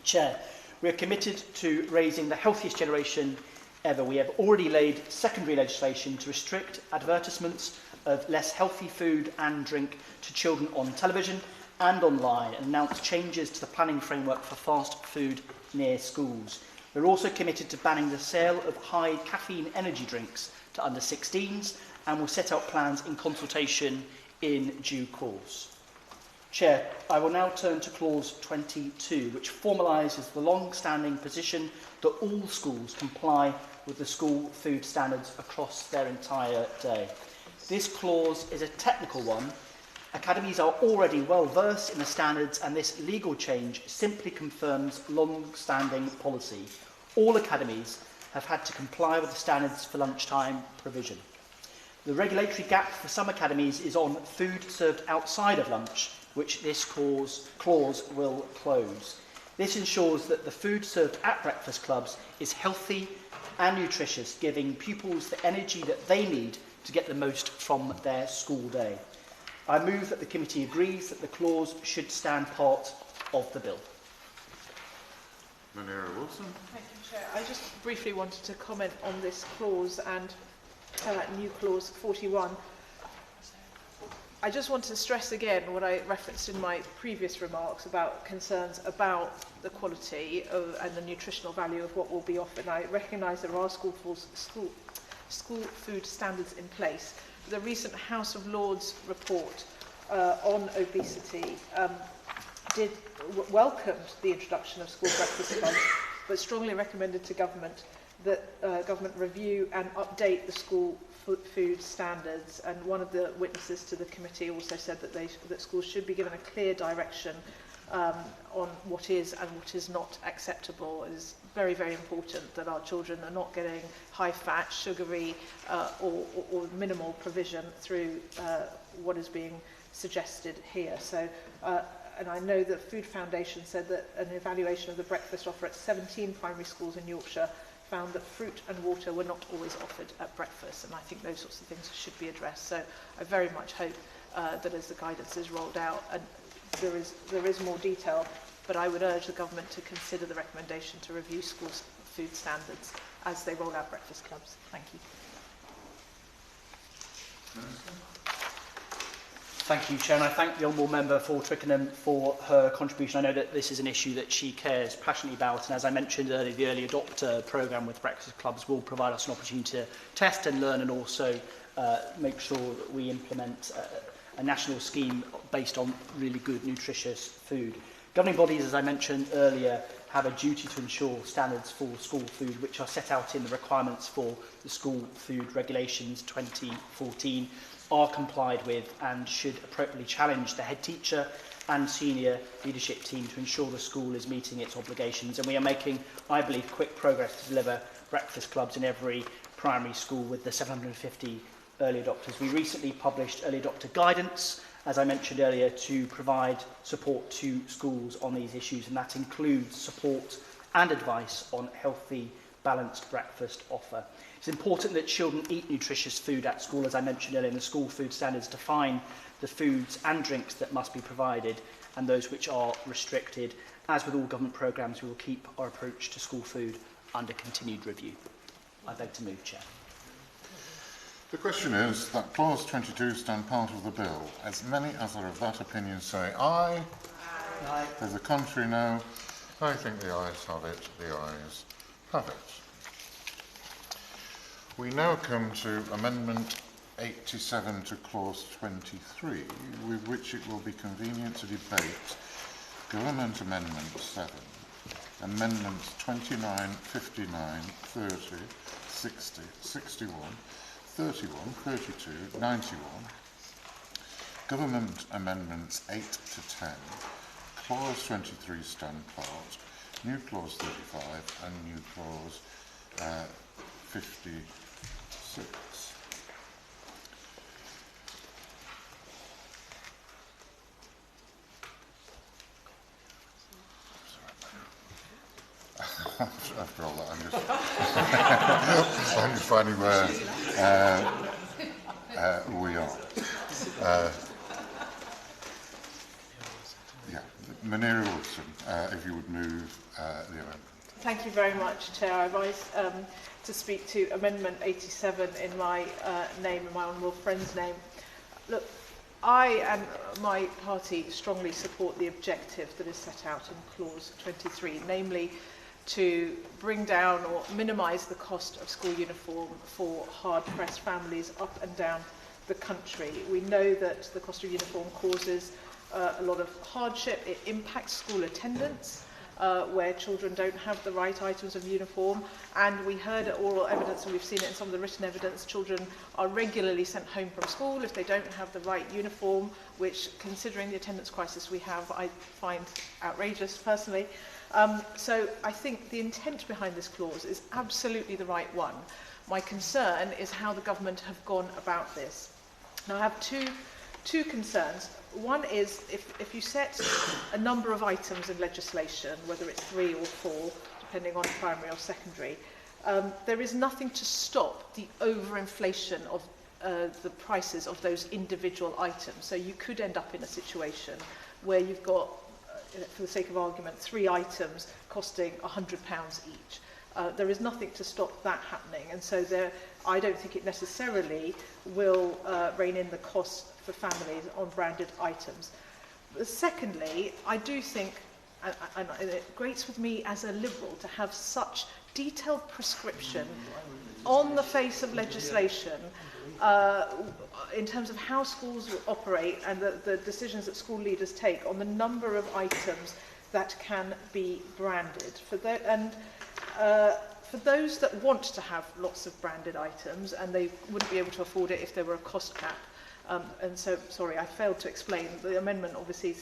Chair, we are committed to raising the healthiest generation ever. We have already laid secondary legislation to restrict advertisements of less healthy food and drink to children on television and online, and announced changes to the planning framework for fast food near schools. We're also committed to banning the sale of high caffeine energy drinks to under 16s, and will set out plans in consultation in due course. Chair, I will now turn to clause 22, which formalises the long-standing position that all schools comply with the school food standards across their entire day. This clause is a technical one. Academies are already well versed in the standards, and this legal change simply confirms long-standing policy. All academies have had to comply with the standards for lunchtime provision. The regulatory gap for some academies is on food served outside of lunch, which this clause will close. This ensures that the food served at breakfast clubs is healthy and nutritious, giving pupils the energy that they need to get the most from their school day. I move that the committee agrees that the clause should stand part of the bill. Manera Wilson. Thank you, Chair. I just briefly wanted to comment on this clause and new clause 41. I just want to stress again what I referenced in my previous remarks about concerns about the quality and the nutritional value of what will be offered. I recognise there are school food standards in place. The recent House of Lords report on obesity welcomed the introduction of school breakfast clubs, but strongly recommended to government that government review and update the school food standards. And one of the witnesses to the committee also said that schools should be given a clear direction on what is and what is not acceptable. It is very, very important that our children are not getting high-fat, sugary or minimal provision through what is being suggested here. So, and I know the Food Foundation said that an evaluation of the breakfast offer at 17 primary schools in Yorkshire found that fruit and water were not always offered at breakfast, and I think those sorts of things should be addressed. So I very much hope that as the guidance is rolled out, and there is more detail, but I would urge the government to consider the recommendation to review schools' food standards as they roll out breakfast clubs. Thank you. Thank you, Chair, and I thank the Honourable Member for Twickenham for her contribution. I know that this is an issue that she cares passionately about, and as I mentioned earlier, the Early Adopter programme with breakfast clubs will provide us an opportunity to test and learn, and also make sure that we implement a national scheme based on really good, nutritious food. Governing bodies, as I mentioned earlier, have a duty to ensure standards for school food, which are set out in the requirements for the School Food Regulations 2014, are complied with and should appropriately challenge the head teacher and senior leadership team to ensure the school is meeting its obligations. And we are making, I believe, quick progress to deliver breakfast clubs in every primary school with the 750 early adopters. We recently published early adopter guidance, as I mentioned earlier, to provide support to schools on these issues, and that includes support and advice on healthy, balanced breakfast offer. It's important that children eat nutritious food at school, as I mentioned earlier, and the school food standards define the foods and drinks that must be provided and those which are restricted. As with all government programmes, we will keep our approach to school food under continued review. I beg to move, Chair. The question is that clause 22 stand part of the bill. As many as are of that opinion say aye. Aye. There's a contrary no. I think the ayes have it. The ayes have it. We now come to Amendment 87 to Clause 23, with which it will be convenient to debate Government Amendment 7, Amendments 29, 59, 30, 60, 61, 31, 32, 91, Government Amendments 8 to 10, Clause 23 stand part, New Clause 35 and New Clause 56. After all that, I'm just finding where we are. Yeah, Manera Wilson, if you would move the amendment. Thank you very much, Chair. I rise to speak to Amendment 87 in my name and my honourable friend's name. Look, I and my party strongly support the objective that is set out in Clause 23, namely to bring down or minimise the cost of school uniform for hard-pressed families up and down the country. We know that the cost of uniform causes a lot of hardship. It impacts school attendance, where children don't have the right items of uniform, and we heard oral evidence, and we've seen it in some of the written evidence, children are regularly sent home from school if they don't have the right uniform, which, considering the attendance crisis we have, I find outrageous personally. So I think the intent behind this clause is absolutely the right one, My concern is how the government have gone about this. Now, I have two concerns. One is if you set a number of items in legislation, whether it's 3 or 4, depending on primary or secondary, there is nothing to stop the overinflation of the prices of those individual items. So you could end up in a situation where you've got, for the sake of argument, 3 items costing £100 each. There is nothing to stop that happening, and so I don't think it necessarily will rein in the cost for families on branded items. But secondly, I do think, and it grates with me as a Liberal to have such detailed prescription on the face of legislation in terms of how schools will operate and the decisions that school leaders take on the number of items that can be branded. For those that want to have lots of branded items and they wouldn't be able to afford it if there were a cost cap, and so, sorry, I failed to explain, the amendment obviously,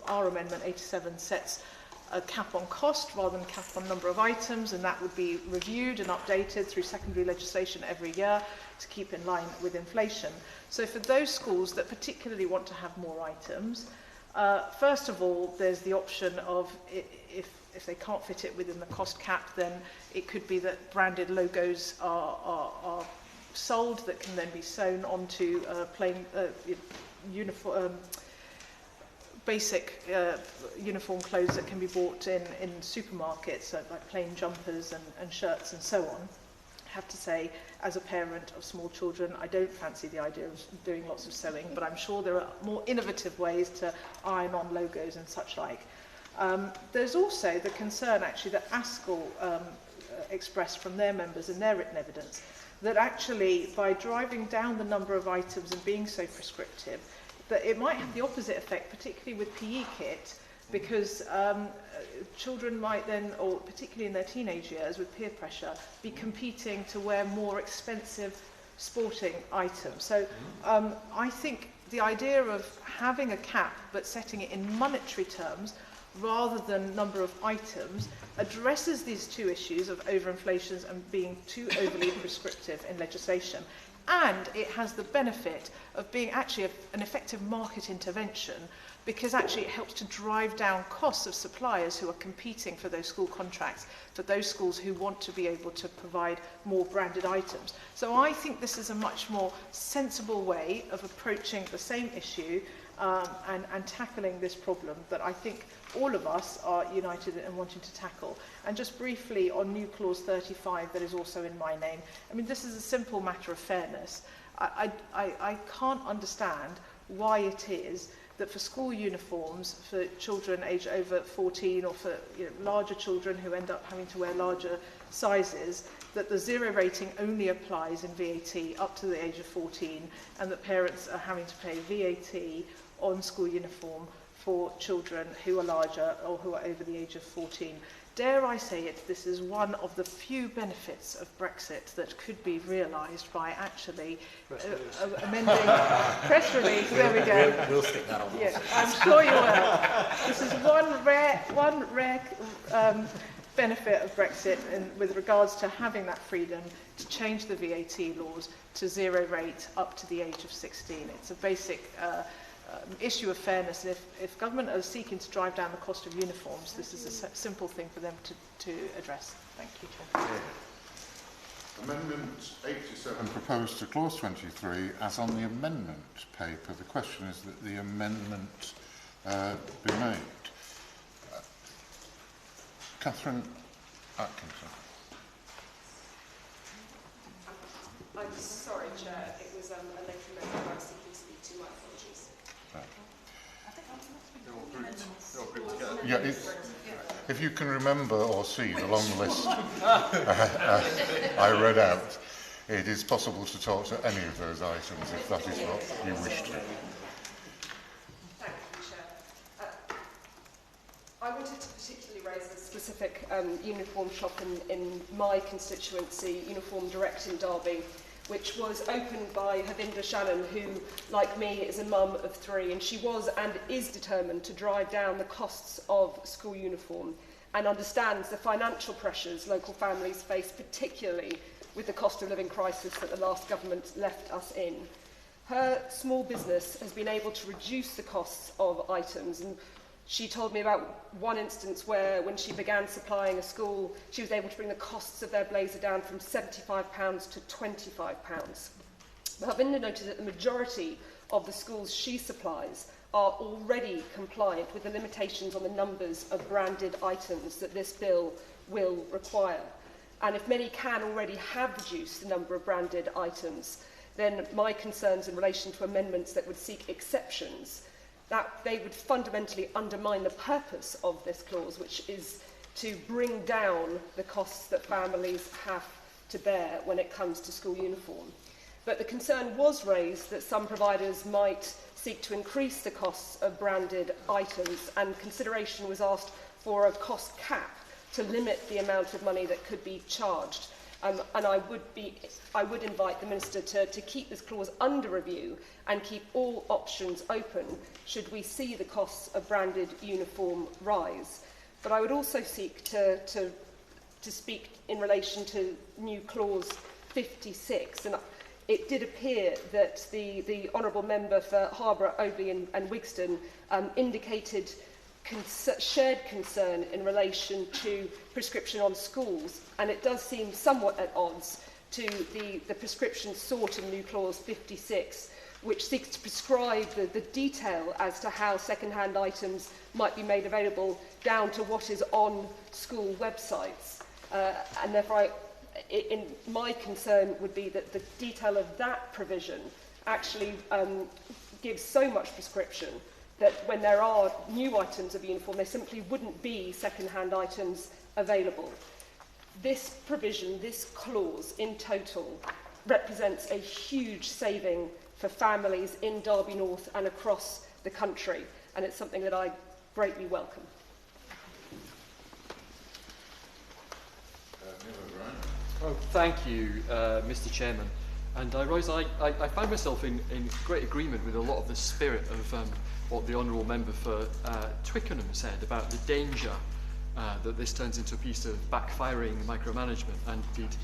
our amendment 87 sets a cap on cost rather than cap on number of items, and that would be reviewed and updated through secondary legislation every year to keep in line with inflation. So for those schools that particularly want to have more items, first of all, there's the option of if they can't fit it within the cost cap, then it could be that branded logos are sold that can then be sewn onto plain uniform, basic uniform clothes that can be bought in supermarkets, like plain jumpers and shirts and so on. I have to say, as a parent of small children, I don't fancy the idea of doing lots of sewing, but I'm sure there are more innovative ways to iron on logos and such like. There's also the concern, actually, that ASCL expressed from their members in their written evidence, that actually, by driving down the number of items and being so prescriptive, that it might have the opposite effect, particularly with PE kit, because children might then, or particularly in their teenage years with peer pressure, be competing to wear more expensive sporting items. So I think the idea of having a cap but setting it in monetary terms rather than number of items addresses these two issues of overinflations and being too overly prescriptive in legislation. And it has the benefit of being actually an effective market intervention, because actually it helps to drive down costs of suppliers who are competing for those school contracts, for those schools who want to be able to provide more branded items. So I think this is a much more sensible way of approaching the same issue and tackling this problem that I think all of us are united in wanting to tackle. And just briefly on new clause 35 that is also in my name, I mean, this is a simple matter of fairness. I can't understand why it is that for school uniforms for children aged over 14 or for larger children who end up having to wear larger sizes, that the zero rating only applies in VAT up to the age of 14, and that parents are having to pay VAT on school uniform for children who are larger or who are over the age of 14. Dare I say it, this is one of the few benefits of Brexit that could be realised by actually amending press release. There we go. We'll stick that on. Yeah, I'm sure you will. This is one rare benefit of Brexit with regards to having that freedom to change the VAT laws to zero rate up to the age of 16. It's a basic issue of fairness, and if government are seeking to drive down the cost of uniforms, this is a simple thing for them to address. Thank you, Chair. Amendment 87 proposed to clause 23 as on the amendment paper. The question is that the amendment be made. Catherine Atkinson. I'm sorry, Chair. It was a late amendment I was seeking to speak to. My apologies. Yeah, if you can remember or see the long list I read out, it is possible to talk to any of those items if that is what you wish to. Thank you, Chair. I wanted to particularly raise a specific uniform shop in my constituency, Uniform Direct in Derby, which was opened by Havinder Shannon, who, like me, is a mum of 3, and she was and is determined to drive down the costs of school uniform and understands the financial pressures local families face, particularly with the cost of living crisis that the last government left us in. Her small business has been able to reduce the costs of items, and she told me about one instance where, when she began supplying a school, she was able to bring the costs of their blazer down from £75 to £25. Harvinder noted that the majority of the schools she supplies are already compliant with the limitations on the numbers of branded items that this bill will require. And if many can already have reduced the number of branded items, then my concerns in relation to amendments that would seek exceptions, that they would fundamentally undermine the purpose of this clause, which is to bring down the costs that families have to bear when it comes to school uniform. But the concern was raised that some providers might seek to increase the costs of branded items, and consideration was asked for a cost cap to limit the amount of money that could be charged. And I would invite the Minister to keep this clause under review and keep all options open should we see the costs of branded uniform rise. But I would also seek to speak in relation to new clause 56. And it did appear that the Honourable Member for Harborough, Oakley and Wigston indicated shared concern in relation to prescription on schools, and it does seem somewhat at odds to the prescription sought in new clause 56, which seeks to prescribe the detail as to how second-hand items might be made available down to what is on school websites. And therefore, my concern would be that the detail of that provision actually gives so much prescription that when there are new items of uniform, there simply wouldn't be second-hand items available. This provision, this clause in total, represents a huge saving for families in Derby North and across the country, and it's something that I greatly welcome. Oh, thank you, Mr. Chairman. And I find myself in great agreement with a lot of the spirit of what the Honourable Member for Twickenham said about the danger that this turns into a piece of backfiring micromanagement. And indeed,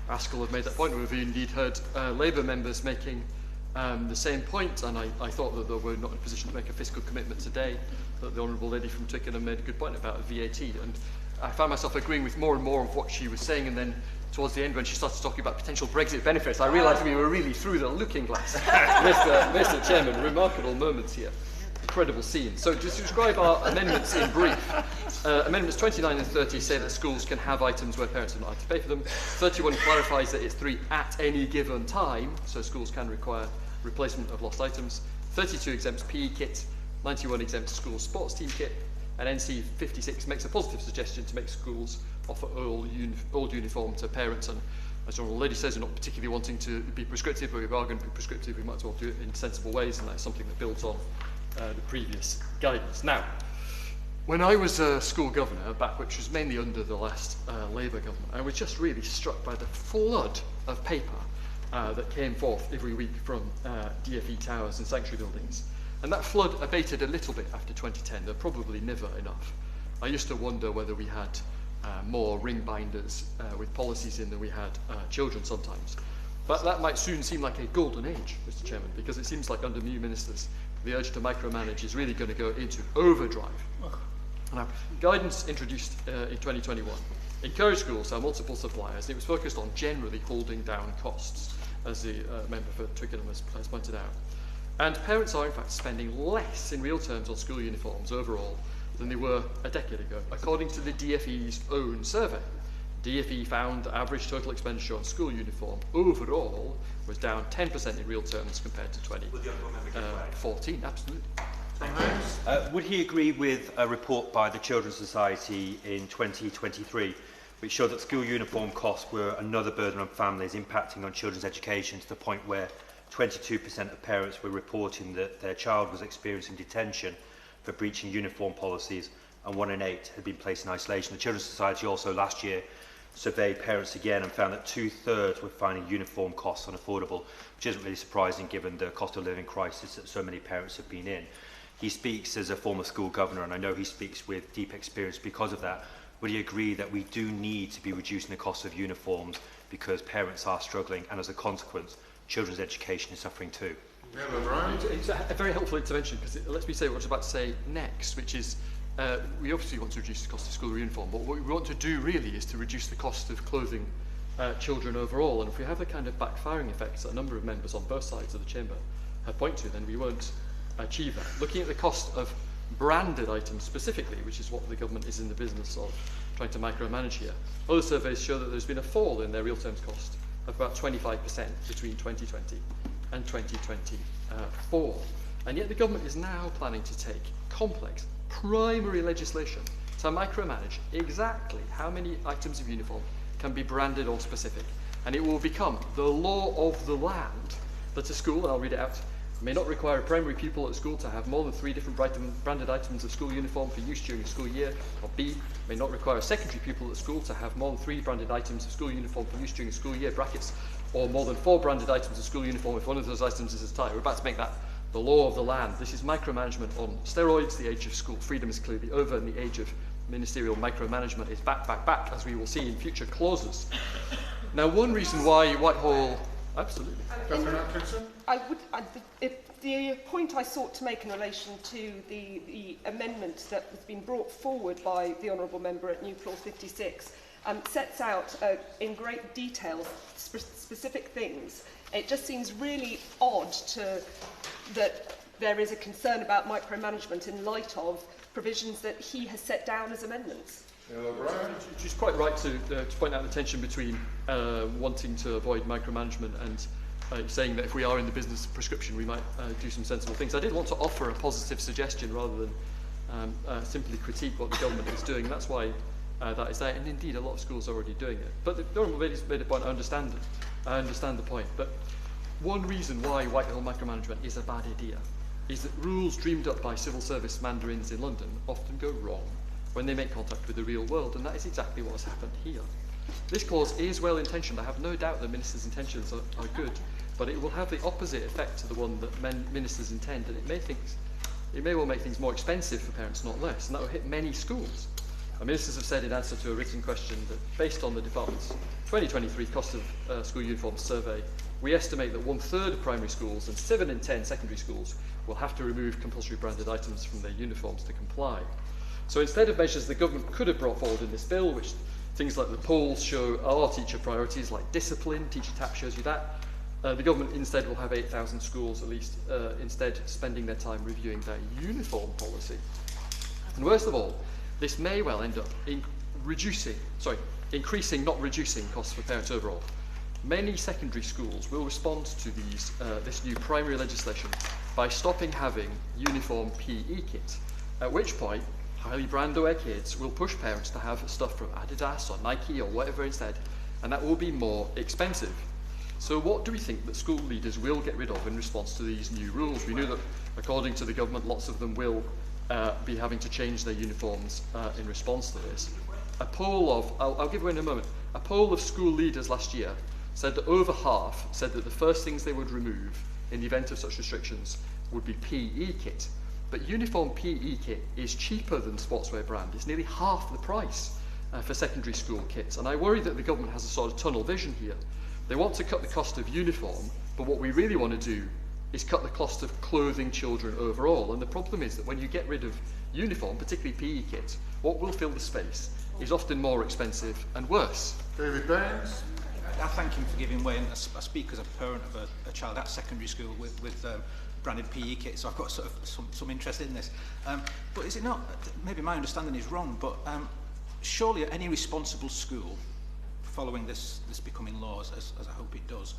Askell have made that point. We've indeed heard Labour members making the same point, and I thought that they were not in a position to make a fiscal commitment today, that the Honourable Lady from Twickenham made a good point about VAT. And I found myself agreeing with more and more of what she was saying, and then towards the end, when she started talking about potential Brexit benefits, I realised we were really through the looking glass. Mr. Chairman, remarkable moments here. Incredible scene. So to describe our amendments in brief, amendments 29 and 30 say that schools can have items where parents are not allowed to pay for them. 31 clarifies that it's 3 at any given time, so schools can require replacement of lost items. 32 exempts PE kit, 91 exempts school sports team kit, and NC 56 makes a positive suggestion to make schools offer old uniform to parents. And as the Honourable Lady says, we're not particularly wanting to be prescriptive, but we are going to be prescriptive. We might as well do it in sensible ways, and that's something that builds on the previous guidance. Now, when I was a school governor, back which was mainly under the last Labour government, I was just really struck by the flood of paper that came forth every week from DFE towers and sanctuary buildings. And that flood abated a little bit after 2010. They're probably never enough. I used to wonder whether we had more ring binders with policies in than we had children sometimes. But that might soon seem like a golden age, Mr. Chairman, because it seems like under new ministers, the urge to micromanage is really going to go into overdrive. Now, guidance introduced in 2021 encouraged schools to have multiple suppliers. It was focused on generally holding down costs, as the member for Twickenham has pointed out. And parents are, in fact, spending less in real terms on school uniforms overall than they were a decade ago, according to the DFE's own survey. DFE found the average total expenditure on school uniform overall was down 10% in real terms compared to 2014. Absolutely. Would he agree with a report by the Children's Society in 2023 which showed that school uniform costs were another burden on families, impacting on children's education to the point where 22% of parents were reporting that their child was experiencing detention for breaching uniform policies, and 1 in 8 had been placed in isolation. The Children's Society also last year surveyed parents again and found that 2/3 were finding uniform costs unaffordable, which isn't really surprising given the cost of living crisis that so many parents have been in. He speaks as a former school governor, and I know he speaks with deep experience because of that. Would he agree that we do need to be reducing the cost of uniforms because parents are struggling, and as a consequence, children's education is suffering too. It's a very helpful intervention, because it lets me say what I was about to say next, which is we obviously want to reduce the cost of school uniform, but what we want to do really is to reduce the cost of clothing children overall. And if we have the kind of backfiring effects that a number of members on both sides of the chamber have pointed to, then we won't achieve that. Looking at the cost of branded items specifically, which is what the government is in the business of trying to micromanage here, other surveys show that there's been a fall in their real terms cost of about 25% between 2020 and 2024. And yet the government is now planning to take complex primary legislation to micromanage exactly how many items of uniform can be branded or specific. And it will become the law of the land that a school, and I'll read it out, may not require a primary pupil at school to have more than 3 different branded items of school uniform for use during a school year, or B, may not require a secondary pupil at school to have more than 3 branded items of school uniform for use during a school year, brackets, or more than 4 branded items of school uniform if one of those items is a tie. We're about to make that the law of the land. This is micromanagement on steroids. The age of school freedom is clearly over, and the age of ministerial micromanagement is back, as we will see in future clauses. Now, one reason why Whitehall... Absolutely. The point I sought to make in relation to the amendment that has been brought forward by the Honourable Member at New Clause 56 sets out in great detail specific things. It just seems really odd that there is a concern about micromanagement in light of provisions that he has set down as amendments. She's quite right to point out the tension between wanting to avoid micromanagement and saying that if we are in the business of prescription, we might do some sensible things. I did want to offer a positive suggestion rather than simply critique what the government is doing. That's why that is there, and indeed a lot of schools are already doing it. But the government made a point. I understand the point. But one reason why Whitehall micromanagement is a bad idea is that rules dreamed up by civil service mandarins in London often go wrong when they make contact with the real world, and that is exactly what has happened here. This clause is well intentioned. I have no doubt the minister's intentions are good, but it will have the opposite effect to the one that ministers intend, and it may well make things more expensive for parents, not less, and that will hit many schools. Ministers have said in answer to a written question that based on the department's 2023 cost of school uniforms survey, we estimate that 1/3 of primary schools and 7 in 10 secondary schools will have to remove compulsory branded items from their uniforms to comply. So instead of measures the government could have brought forward in this bill, which things like the polls show are teacher priorities, like discipline, Teacher Tap shows you that, the government instead will have 8,000 schools at least instead spending their time reviewing their uniform policy. And worst of all, this may well end up increasing, not reducing costs for parents overall. Many secondary schools will respond to this new primary legislation by stopping having uniform PE kits, at which point highly brand-aware kids will push parents to have stuff from Adidas or Nike or whatever instead, and that will be more expensive. So what do we think that school leaders will get rid of in response to these new rules? We know that according to the government, lots of them will be having to change their uniforms in response to this. A poll of, I'll give away in a moment, a poll of school leaders last year said that over half said that the first things they would remove in the event of such restrictions would be PE kit. But uniform PE kit is cheaper than sportswear brand. It's nearly half the price for secondary school kits. And I worry that the government has a sort of tunnel vision here. They want to cut the cost of uniform, but what we really want to do is cut the cost of clothing children overall. And the problem is that when you get rid of uniform, particularly PE kits, what will fill the space is often more expensive and worse. David Baines. I thank him for giving way, and I speak as a parent of a child at secondary school with branded PE kits, so I've got sort of some interest in this. But is it not, maybe my understanding is wrong, but surely any responsible school, following this becoming law, as I hope it does,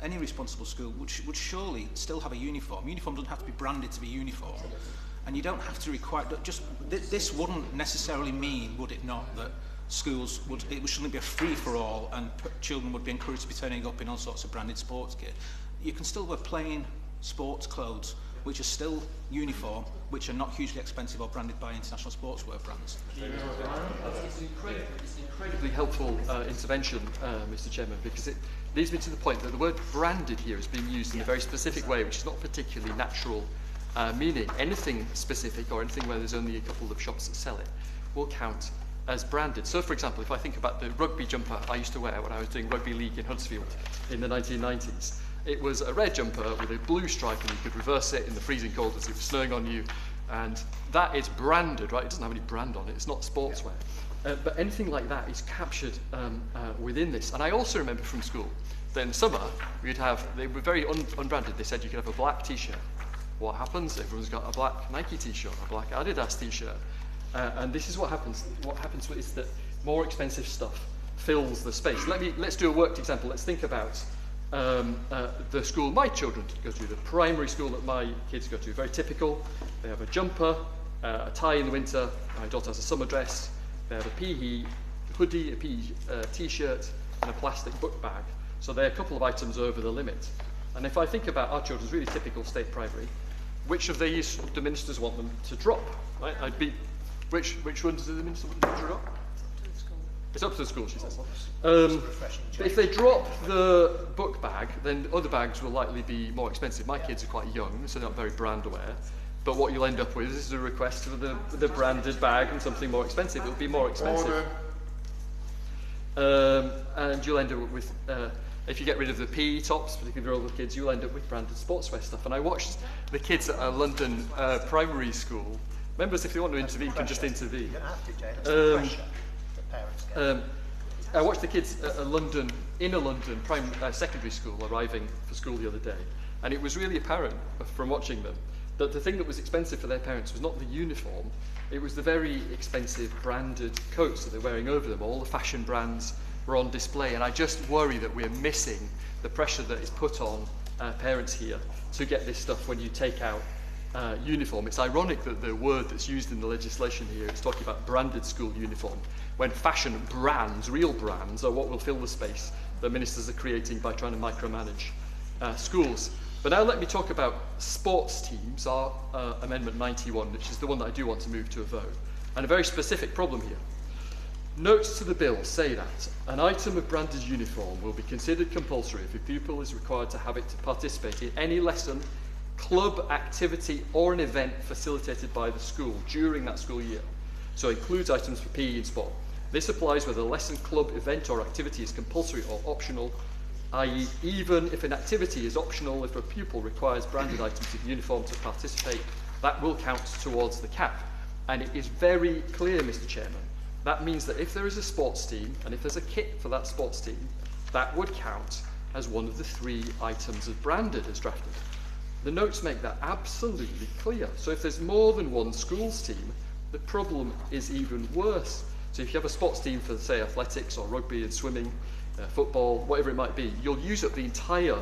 any responsible school would surely still have a uniform. Uniform doesn't have to be branded to be uniform. And you don't have to require, this wouldn't necessarily mean, would it not, that schools it shouldn't be a free-for-all and children would be encouraged to be turning up in all sorts of branded sports kit. You can still wear plain sports clothes, which are still uniform, which are not hugely expensive or branded by international sportswear brands. It's an incredibly helpful intervention, Mr. Chairman, because it leads me to the point that the word branded here is being used in a very specific way, which is not particularly natural meaning. Anything specific or anything where there's only a couple of shops that sell it will count as branded. So, for example, if I think about the rugby jumper I used to wear when I was doing rugby league in Huddersfield in the 1990s, it was a red jumper with a blue stripe, and you could reverse it in the freezing cold as it was snowing on you, and that is branded, right? It doesn't have any brand on it, it's not sportswear. But anything like that is captured within this. And I also remember from school that in summer, they were very unbranded. They said you could have a black t-shirt. What happens? Everyone's got a black Nike t-shirt, a black Adidas t-shirt. And this is what happens. What happens is that more expensive stuff fills the space. Let's do a worked example. Let's think about the school my children go to, the primary school that my kids go to. Very typical. They have a jumper, a tie in the winter. My daughter has a summer dress. They have a PE hoodie, a PE t-shirt, and a plastic book bag. So they're a couple of items over the limit. And if I think about our children's really typical state primary, which of these do ministers want them to drop? Right? Which ones do the minister want them to drop? It's up to the school, she says. If they drop the book bag, then other bags will likely be more expensive. My kids are quite young, so they're not very brand aware. But what you'll end up with is a request for the branded bag and something more expensive. It'll be more expensive. And you'll end up with, if you get rid of the PE tops, particularly for older kids, you'll end up with branded sportswear stuff. And I watched the kids at a London primary school. Members, if they want to intervene, can just intervene. You don't have to, Jane. It's the pressure that parents get. I watched the kids at a London secondary school arriving for school the other day. And it was really apparent from watching them that the thing that was expensive for their parents was not the uniform, it was the very expensive branded coats that they're wearing over them. All the fashion brands were on display, and I just worry that we're missing the pressure that is put on parents here to get this stuff when you take out uniform. It's ironic that the word that's used in the legislation here is talking about branded school uniform, when fashion brands, real brands, are what will fill the space that ministers are creating by trying to micromanage schools. But now let me talk about sports teams, our Amendment 91, which is the one that I do want to move to a vote, and a very specific problem here. Notes to the bill say that an item of branded uniform will be considered compulsory if a pupil is required to have it to participate in any lesson, club activity or an event facilitated by the school during that school year. So it includes items for PE and sport. This applies whether the lesson, club, event or activity is compulsory or optional, i.e. even if an activity is optional, if a pupil requires branded items of uniform to participate, that will count towards the cap. And it is very clear, Mr. Chairman, that means that if there is a sports team and if there's a kit for that sports team, that would count as one of the 3 items of branded as drafted. The notes make that absolutely clear. So if there's more than one schools team, the problem is even worse. So if you have a sports team for, say, athletics or rugby and swimming, football, whatever it might be, you'll use up the entire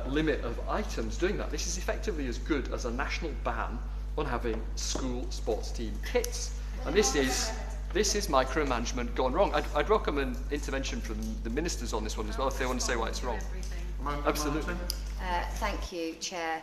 limit of items doing that. This is effectively as good as a national ban on having school sports team kits. And this is micromanagement gone wrong. I'd welcome an intervention from the ministers on this one as well, if they want to say why it's wrong. Absolutely. Thank you, Chair.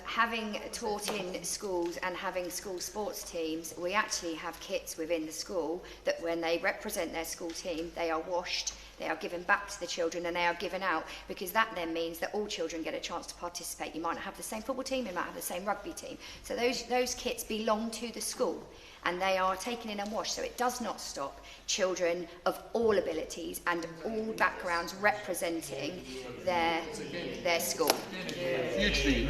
Having taught in schools and having school sports teams, we actually have kits within the school that when they represent their school team, they are washed, they are given back to the children and they are given out, because that then means that all children get a chance to participate. You might not have the same football team, you might have the same rugby team. So those kits belong to the school and they are taken in and washed. So it does not stop children of all abilities and all backgrounds representing their school. Hugely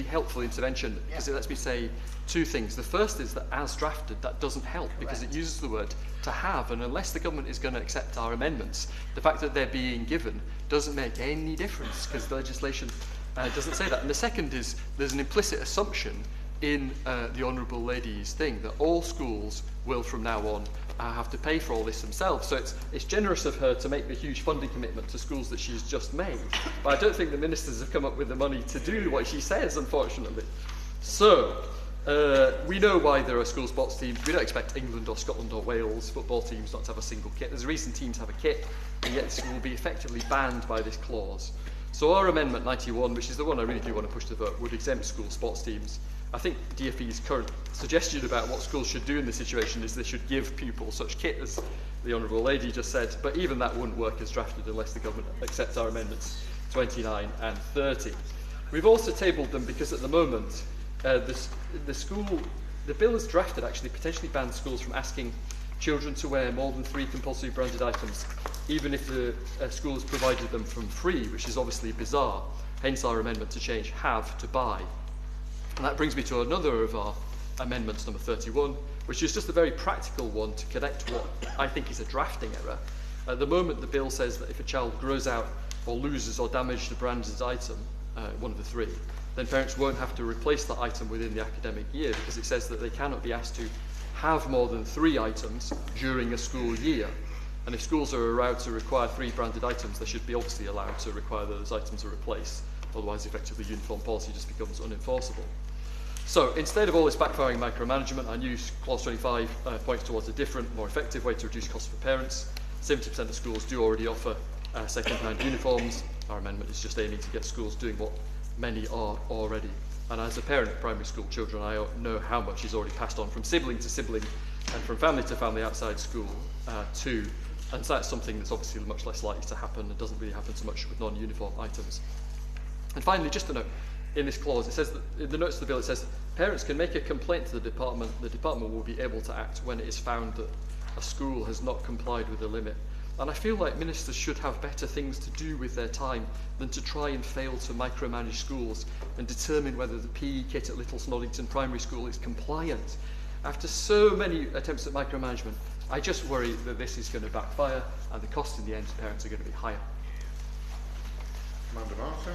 helpful intervention, because it lets me say 2 things. The first is that as drafted, that doesn't help because it uses the word to have, and unless the government is going to accept our amendments, the fact that they're being given doesn't make any difference because the legislation doesn't say that. And the second is there's an implicit assumption in the Honourable Lady's thing that all schools will from now on have to pay for all this themselves. So it's generous of her to make the huge funding commitment to schools that she's just made. But I don't think the ministers have come up with the money to do what she says, unfortunately. So we know why there are school sports teams. We don't expect England or Scotland or Wales football teams not to have a single kit. There's a reason teams have a kit, and yet this will be effectively banned by this clause. So our Amendment 91, which is the one I really do want to push to vote, would exempt school sports teams. I think DfE's current suggestion about what schools should do in this situation is they should give pupils such kit as the Honourable Lady just said, but even that wouldn't work as drafted unless the government accepts our amendments 29 and 30. We've also tabled them because at the moment the bill as drafted actually potentially bans schools from asking children to wear more than 3 compulsory branded items, even if the school has provided them from free, which is obviously bizarre. Hence our amendment to change have to buy. And that brings me to another of our amendments, number 31, which is just a very practical one to correct what I think is a drafting error. At the moment, the bill says that if a child grows out or loses or damages the branded item, one of the 3, then parents won't have to replace that item within the academic year, because it says that they cannot be asked to have more than 3 items during a school year. And if schools are allowed to require 3 branded items, they should be obviously allowed to require that those items are replaced. Otherwise, effectively, uniform policy just becomes unenforceable. So instead of all this backfiring micromanagement, our new Clause 25 points towards a different, more effective way to reduce costs for parents. 70% of schools do already offer second-hand uniforms. Our amendment is just aiming to get schools doing what many are already. And as a parent of primary school children, I know how much is already passed on from sibling to sibling and from family to family outside school too. And so that's something that's obviously much less likely to happen. It doesn't really happen so much with non-uniform items. And finally, just a note, in this clause, it says that in the notes of the bill, it says parents can make a complaint to the department. The department will be able to act when it is found that a school has not complied with the limit. And I feel like ministers should have better things to do with their time than to try and fail to micromanage schools and determine whether the PE kit at Little Snoddington Primary School is compliant. After so many attempts at micromanagement, I just worry that this is going to backfire and the cost in the end to parents are going to be higher. Amanda Martin.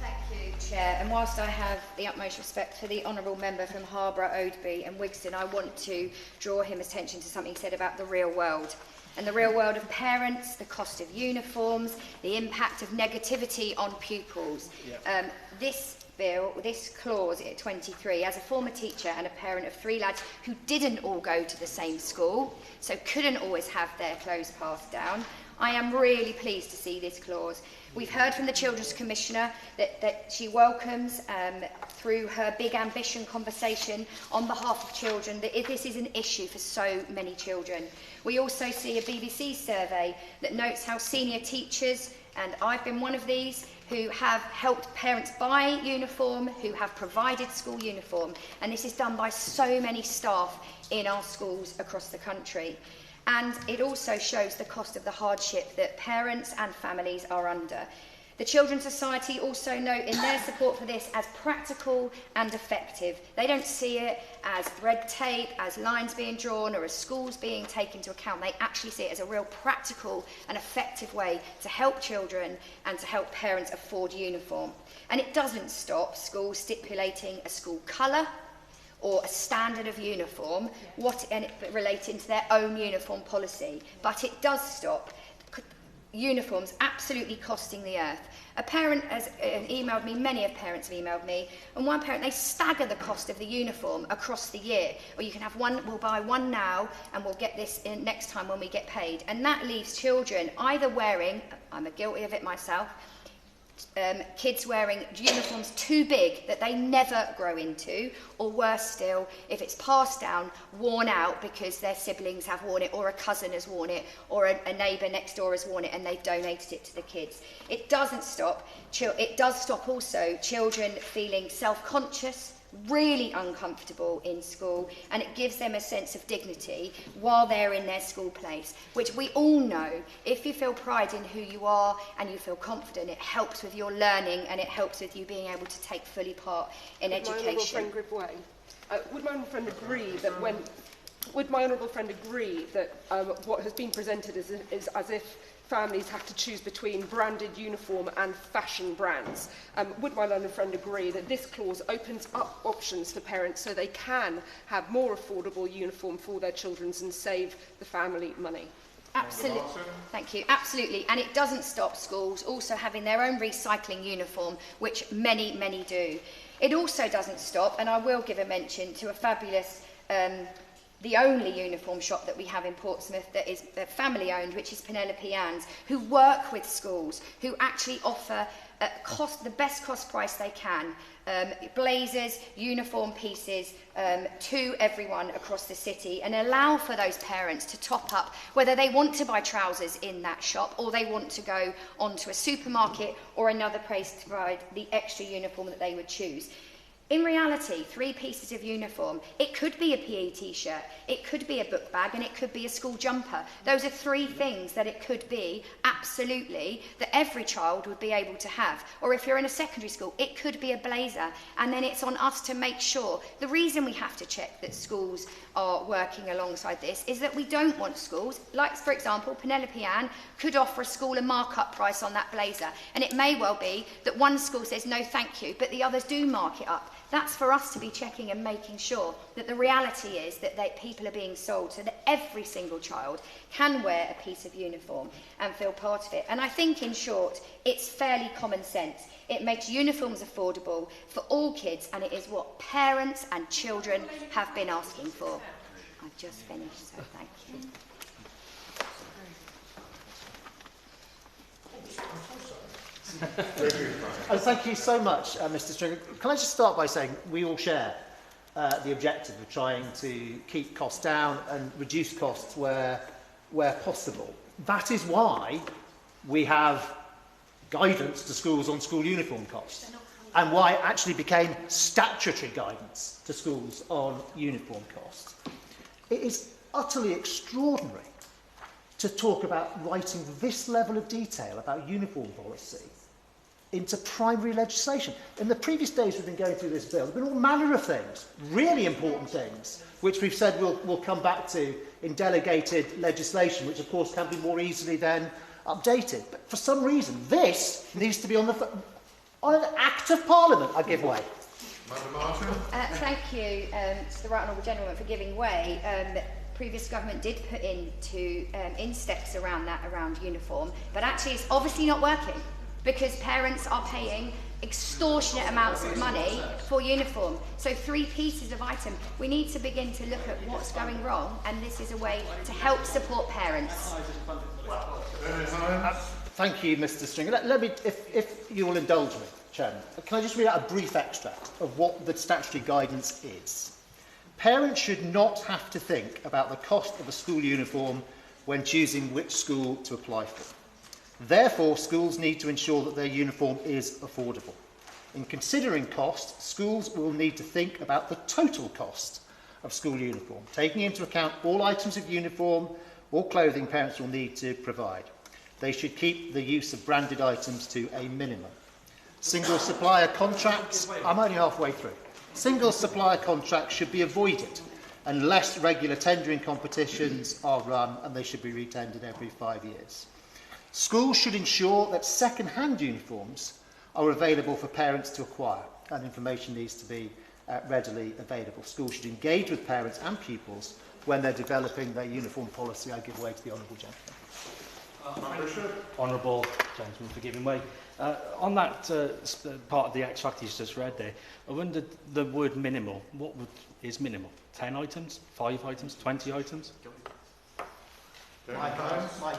Thank you, Chair. And whilst I have the utmost respect for the honourable member from Harborough, Oadby and Wigston, I want to draw him attention to something he said about the real world. And the real world of parents, the cost of uniforms, the impact of negativity on pupils. Yeah. This bill, this clause at 23, as a former teacher and a parent of 3 lads who didn't all go to the same school, so couldn't always have their clothes passed down, I am really pleased to see this clause. We've heard from the Children's Commissioner that she welcomes, through her big ambition conversation on behalf of children, that this is an issue for so many children. We also see a BBC survey that notes how senior teachers, and I've been one of these, who have helped parents buy uniform, who have provided school uniform, and this is done by so many staff in our schools across the country. And it also shows the cost of the hardship that parents and families are under. The Children's Society also note in their support for this as practical and effective. They don't see it as red tape, as lines being drawn, or as schools being taken into account. They actually see it as a real practical and effective way to help children and to help parents afford uniform. And it doesn't stop schools stipulating a school colour or a standard of uniform, relating to their own uniform policy. But it does stop uniforms absolutely costing the earth. A parent has emailed me, many of parents have emailed me, and one parent, they stagger the cost of the uniform across the year. Or you can have one, we'll buy one now, and we'll get this in next time when we get paid. And that leaves children either wearing, I'm guilty of it myself, kids wearing uniforms too big that they never grow into, or worse still, if it's passed down, worn out because their siblings have worn it, or a cousin has worn it, or a neighbour next door has worn it and they've donated it to the kids. It doesn't stop. It does stop also children feeling self-conscious, really uncomfortable in school, and it gives them a sense of dignity while they're in their school place, which we all know, if you feel pride in who you are and you feel confident, it helps with your learning and it helps with you being able to take fully part in education. Would my honourable friend agree that would my honourable friend agree that what has been presented is as if families have to choose between branded uniform and fashion brands? Would my learned friend agree that this clause opens up options for parents so they can have more affordable uniform for their children and save the family money? Absolutely. Thank you. Absolutely. And it doesn't stop schools also having their own recycling uniform, which many, many do. It also doesn't stop, and I will give a mention to a fabulous the only uniform shop that we have in Portsmouth that is family owned, which is Penelope Ann's, who work with schools, who actually offer the best cost price they can, blazers, uniform pieces to everyone across the city, and allow for those parents to top up whether they want to buy trousers in that shop or they want to go onto a supermarket or another place to provide the extra uniform that they would choose. In reality, 3 pieces of uniform, it could be a PE t-shirt, it could be a book bag, and it could be a school jumper. Those are 3 things that it could be, absolutely, that every child would be able to have. Or if you're in a secondary school, it could be a blazer. And then it's on us to make sure. The reason we have to check that schools are working alongside this is that we don't want schools, like, for example, Penelope Ann could offer a school a markup price on that blazer. And it may well be that one school says, no, thank you, but the others do mark it up. That's for us to be checking and making sure that the reality is that people are being sold so that every single child can wear a piece of uniform and feel part of it. And I think, in short, it's fairly common sense. It makes uniforms affordable for all kids, and it is what parents and children have been asking for. I've just finished, so thank you. Thank you so much, Mr. Stringer. Can I just start by saying we all share the objective of trying to keep costs down and reduce costs where possible. That is why we have guidance to schools on school uniform costs, and why it actually became statutory guidance to schools on uniform costs. It is utterly extraordinary to talk about writing this level of detail about uniform policy into primary legislation. In the previous days we've been going through this bill, there have been all manner of things, really important things, which we've said we'll come back to in delegated legislation, which of course can be more easily then updated. But for some reason, this needs to be on an Act of Parliament, I give way. Madam Martin. Thank you to the Right Honourable Gentleman for giving way. Previous government did put in steps around uniform, but actually it's obviously not working, because parents are paying extortionate amounts of money for uniform. So 3 pieces of item. We need to begin to look at what's going wrong, and this is a way to help support parents. Thank you, Mr. Stringer. Let me, if you will indulge me, Chairman, can I just read out a brief extract of what the statutory guidance is? Parents should not have to think about the cost of a school uniform when choosing which school to apply for. Therefore, schools need to ensure that their uniform is affordable. In considering cost, schools will need to think about the total cost of school uniform, taking into account all items of uniform or clothing parents will need to provide. They should keep the use of branded items to a minimum. Single supplier contracts, I'm only halfway through. Single supplier contracts should be avoided unless regular tendering competitions are run, and they should be retendered every 5 years. Schools should ensure that second-hand uniforms are available for parents to acquire, and information needs to be readily available. Schools should engage with parents and pupils when they're developing their uniform policy. I give way to the Honourable Gentleman. Honourable Gentleman for giving way. On that part of the extract he's just read there, I wondered the word minimal. What is minimal? 10 items? 5 items? 20 items? My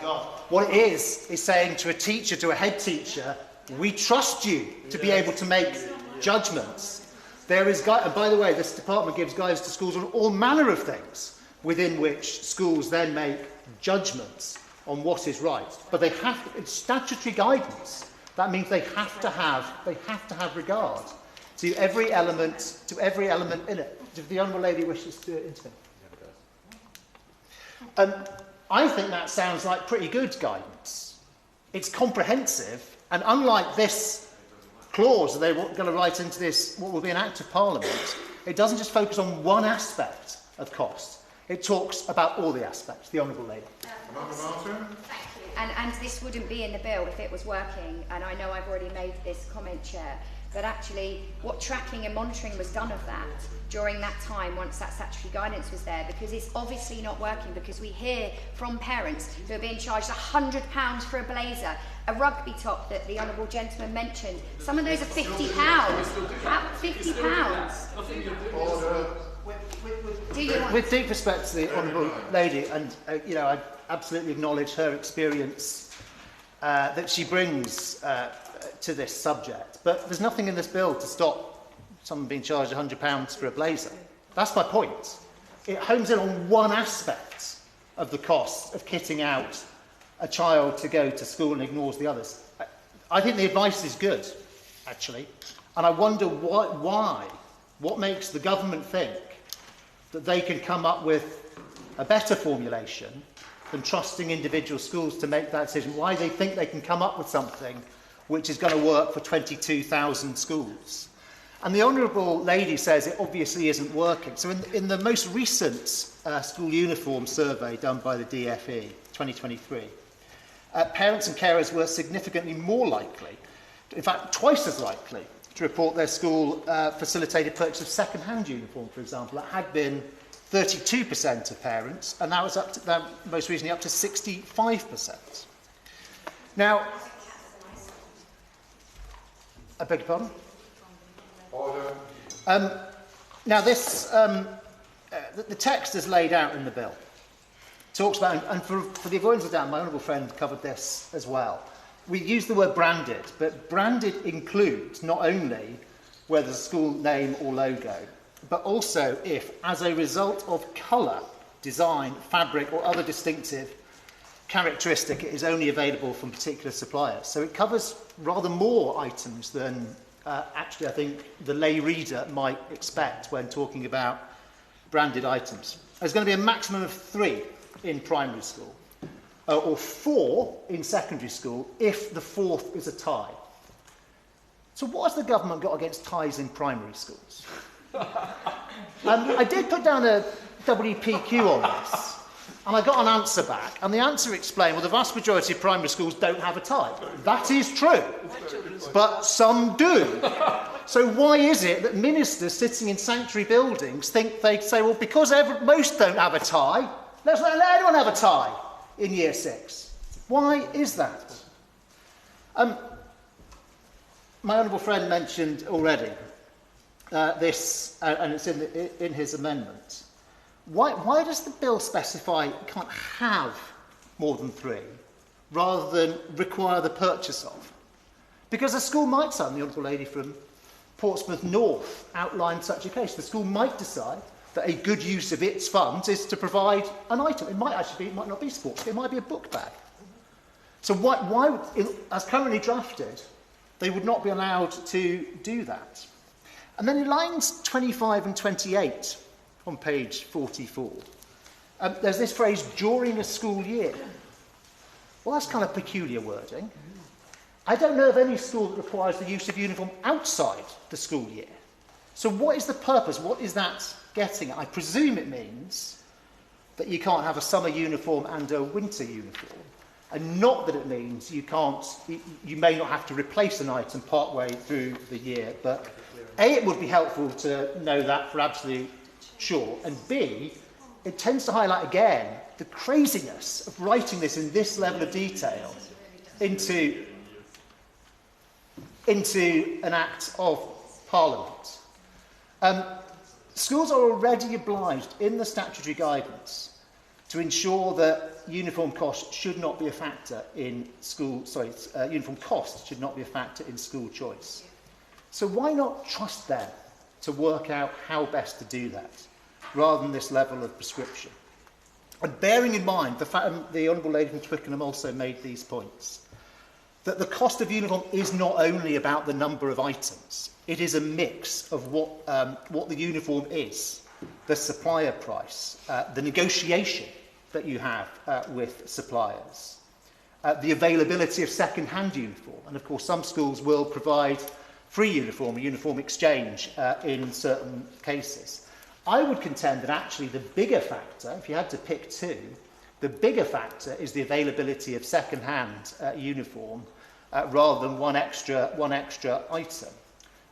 God. What it is saying to a teacher, to a head teacher, we trust you to be able to make judgments. There is, and by the way, this department gives guidance to schools on all manner of things within which schools then make judgments on what is right. But they have, it's statutory guidance. That means they have to have regard to every element in it. If the Honourable Lady wishes to intervene. I think that sounds like pretty good guidance. It's comprehensive, and unlike this clause that they're going to write into this, what will be an Act of Parliament, it doesn't just focus on one aspect of cost. It talks about all the aspects. The Honourable Lady. Thank you. And this wouldn't be in the bill if it was working, and I know I've already made this comment, Chair, but actually what tracking and monitoring was done of that during that time once that statutory guidance was there, because it's obviously not working, because we hear from parents who are being charged £100 for a blazer, a rugby top that the Honourable Gentleman mentioned. Some of those are £50. £50. With deep respect to the Honourable Lady, and I absolutely acknowledge her experience that she brings to this subject, but there's nothing in this bill to stop someone being charged £100 for a blazer. That's my point. It homes in on one aspect of the cost of kitting out a child to go to school and ignores the others. I think the advice is good, actually, and I wonder why What makes the government think that they can come up with a better formulation than trusting individual schools to make that decision? Why they think they can come up with something which is going to work for 22,000 schools? And the Honourable Lady says it obviously isn't working. So in the most recent school uniform survey done by the DFE, 2023, parents and carers were significantly more likely, in fact twice as likely, to report their school facilitated purchase of second-hand uniform, for example. That had been 32% of parents, and that was up to, that most recently up to 65%. Now, I beg your pardon? Now, this the text is laid out in the bill. Talks about, and for the avoidance of doubt, my honourable friend covered this as well. We use the word branded, but branded includes not only whether the school name or logo, but also if, as a result of colour, design, fabric or other distinctive characteristic, it is only available from particular suppliers. So it covers rather more items than actually I think the lay reader might expect when talking about branded items. There's going to be a maximum of 3 in primary school, or 4 in secondary school if the 4th is a tie. So what has the government got against ties in primary schools? I did put down a WPQ on this, and I got an answer back, and the answer explained, well, the vast majority of primary schools don't have a tie. That is true, but some do. So why is it that ministers sitting in sanctuary buildings think they say, well, because most don't have a tie, let's let anyone have a tie in Year 6. Why is that? My honourable friend mentioned already this, and it's in his amendment. Why does the bill specify you can't have more than 3, rather than require the purchase of? Because a school might, the honourable lady from Portsmouth North outlined such a case. The school might decide that a good use of its funds is to provide an item. It might actually be, it might not be sports, it might be a book bag. So why as currently drafted, they would not be allowed to do that. And then in lines 25 and 28 on page 44, there's this phrase, during a school year. Well, that's kind of peculiar wording. I don't know of any school that requires the use of uniform outside the school year. So what is the purpose? What is that getting at? I presume it means that you can't have a summer uniform and a winter uniform, and not that it means you may not have to replace an item partway through the year. But A, it would be helpful to know that for absolute sure, and B, it tends to highlight again the craziness of writing this in this level of detail into an Act of Parliament. Schools are already obliged in the statutory guidance to ensure that uniform cost should not be a factor in school, uniform cost should not be a factor in school choice. So why not trust them to work out how best to do that, rather than this level of prescription? And bearing in mind the fact the Honourable Lady from Twickenham also made these points, that the cost of uniform is not only about the number of items, it is a mix of what the uniform is, the supplier price, the negotiation that you have with suppliers, the availability of second-hand uniform, and of course some schools will provide free uniform, a uniform exchange in certain cases. I would contend that actually the bigger factor, if you had to pick 2, the bigger factor is the availability of second-hand uniform rather than one extra item.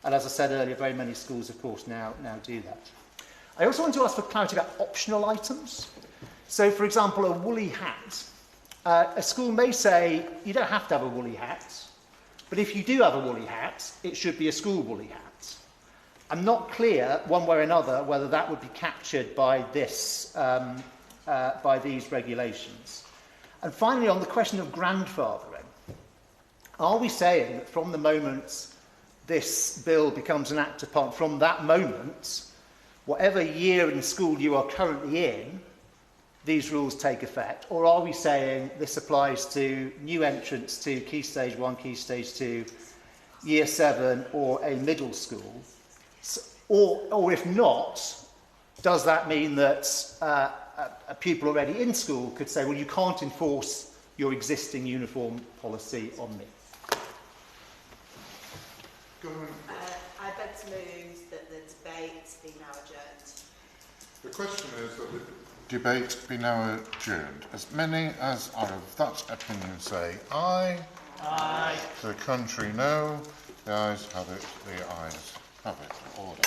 And as I said earlier, very many schools, of course, now do that. I also want to ask for clarity about optional items. So, for example, a woolly hat. A school may say, you don't have to have a woolly hat, but if you do have a woolly hat, it should be a school woolly hat. I'm not clear, one way or another, whether that would be captured by this, by these regulations. And finally, on the question of grandfathering, are we saying that from the moment this bill becomes an Act of Parliament, from that moment, whatever year in school you are currently in, these rules take effect? Or are we saying this applies to new entrants to Key Stage 1, Key Stage 2, Year 7 or a middle school? So Or if not, does that mean that a pupil already in school could say, well, you can't enforce your existing uniform policy on me? I beg to move that the debate be now adjourned. The question is that the debate be now adjourned. As many as are of that opinion say aye. Aye. The contrary no. The ayes have it. The ayes have it. Order.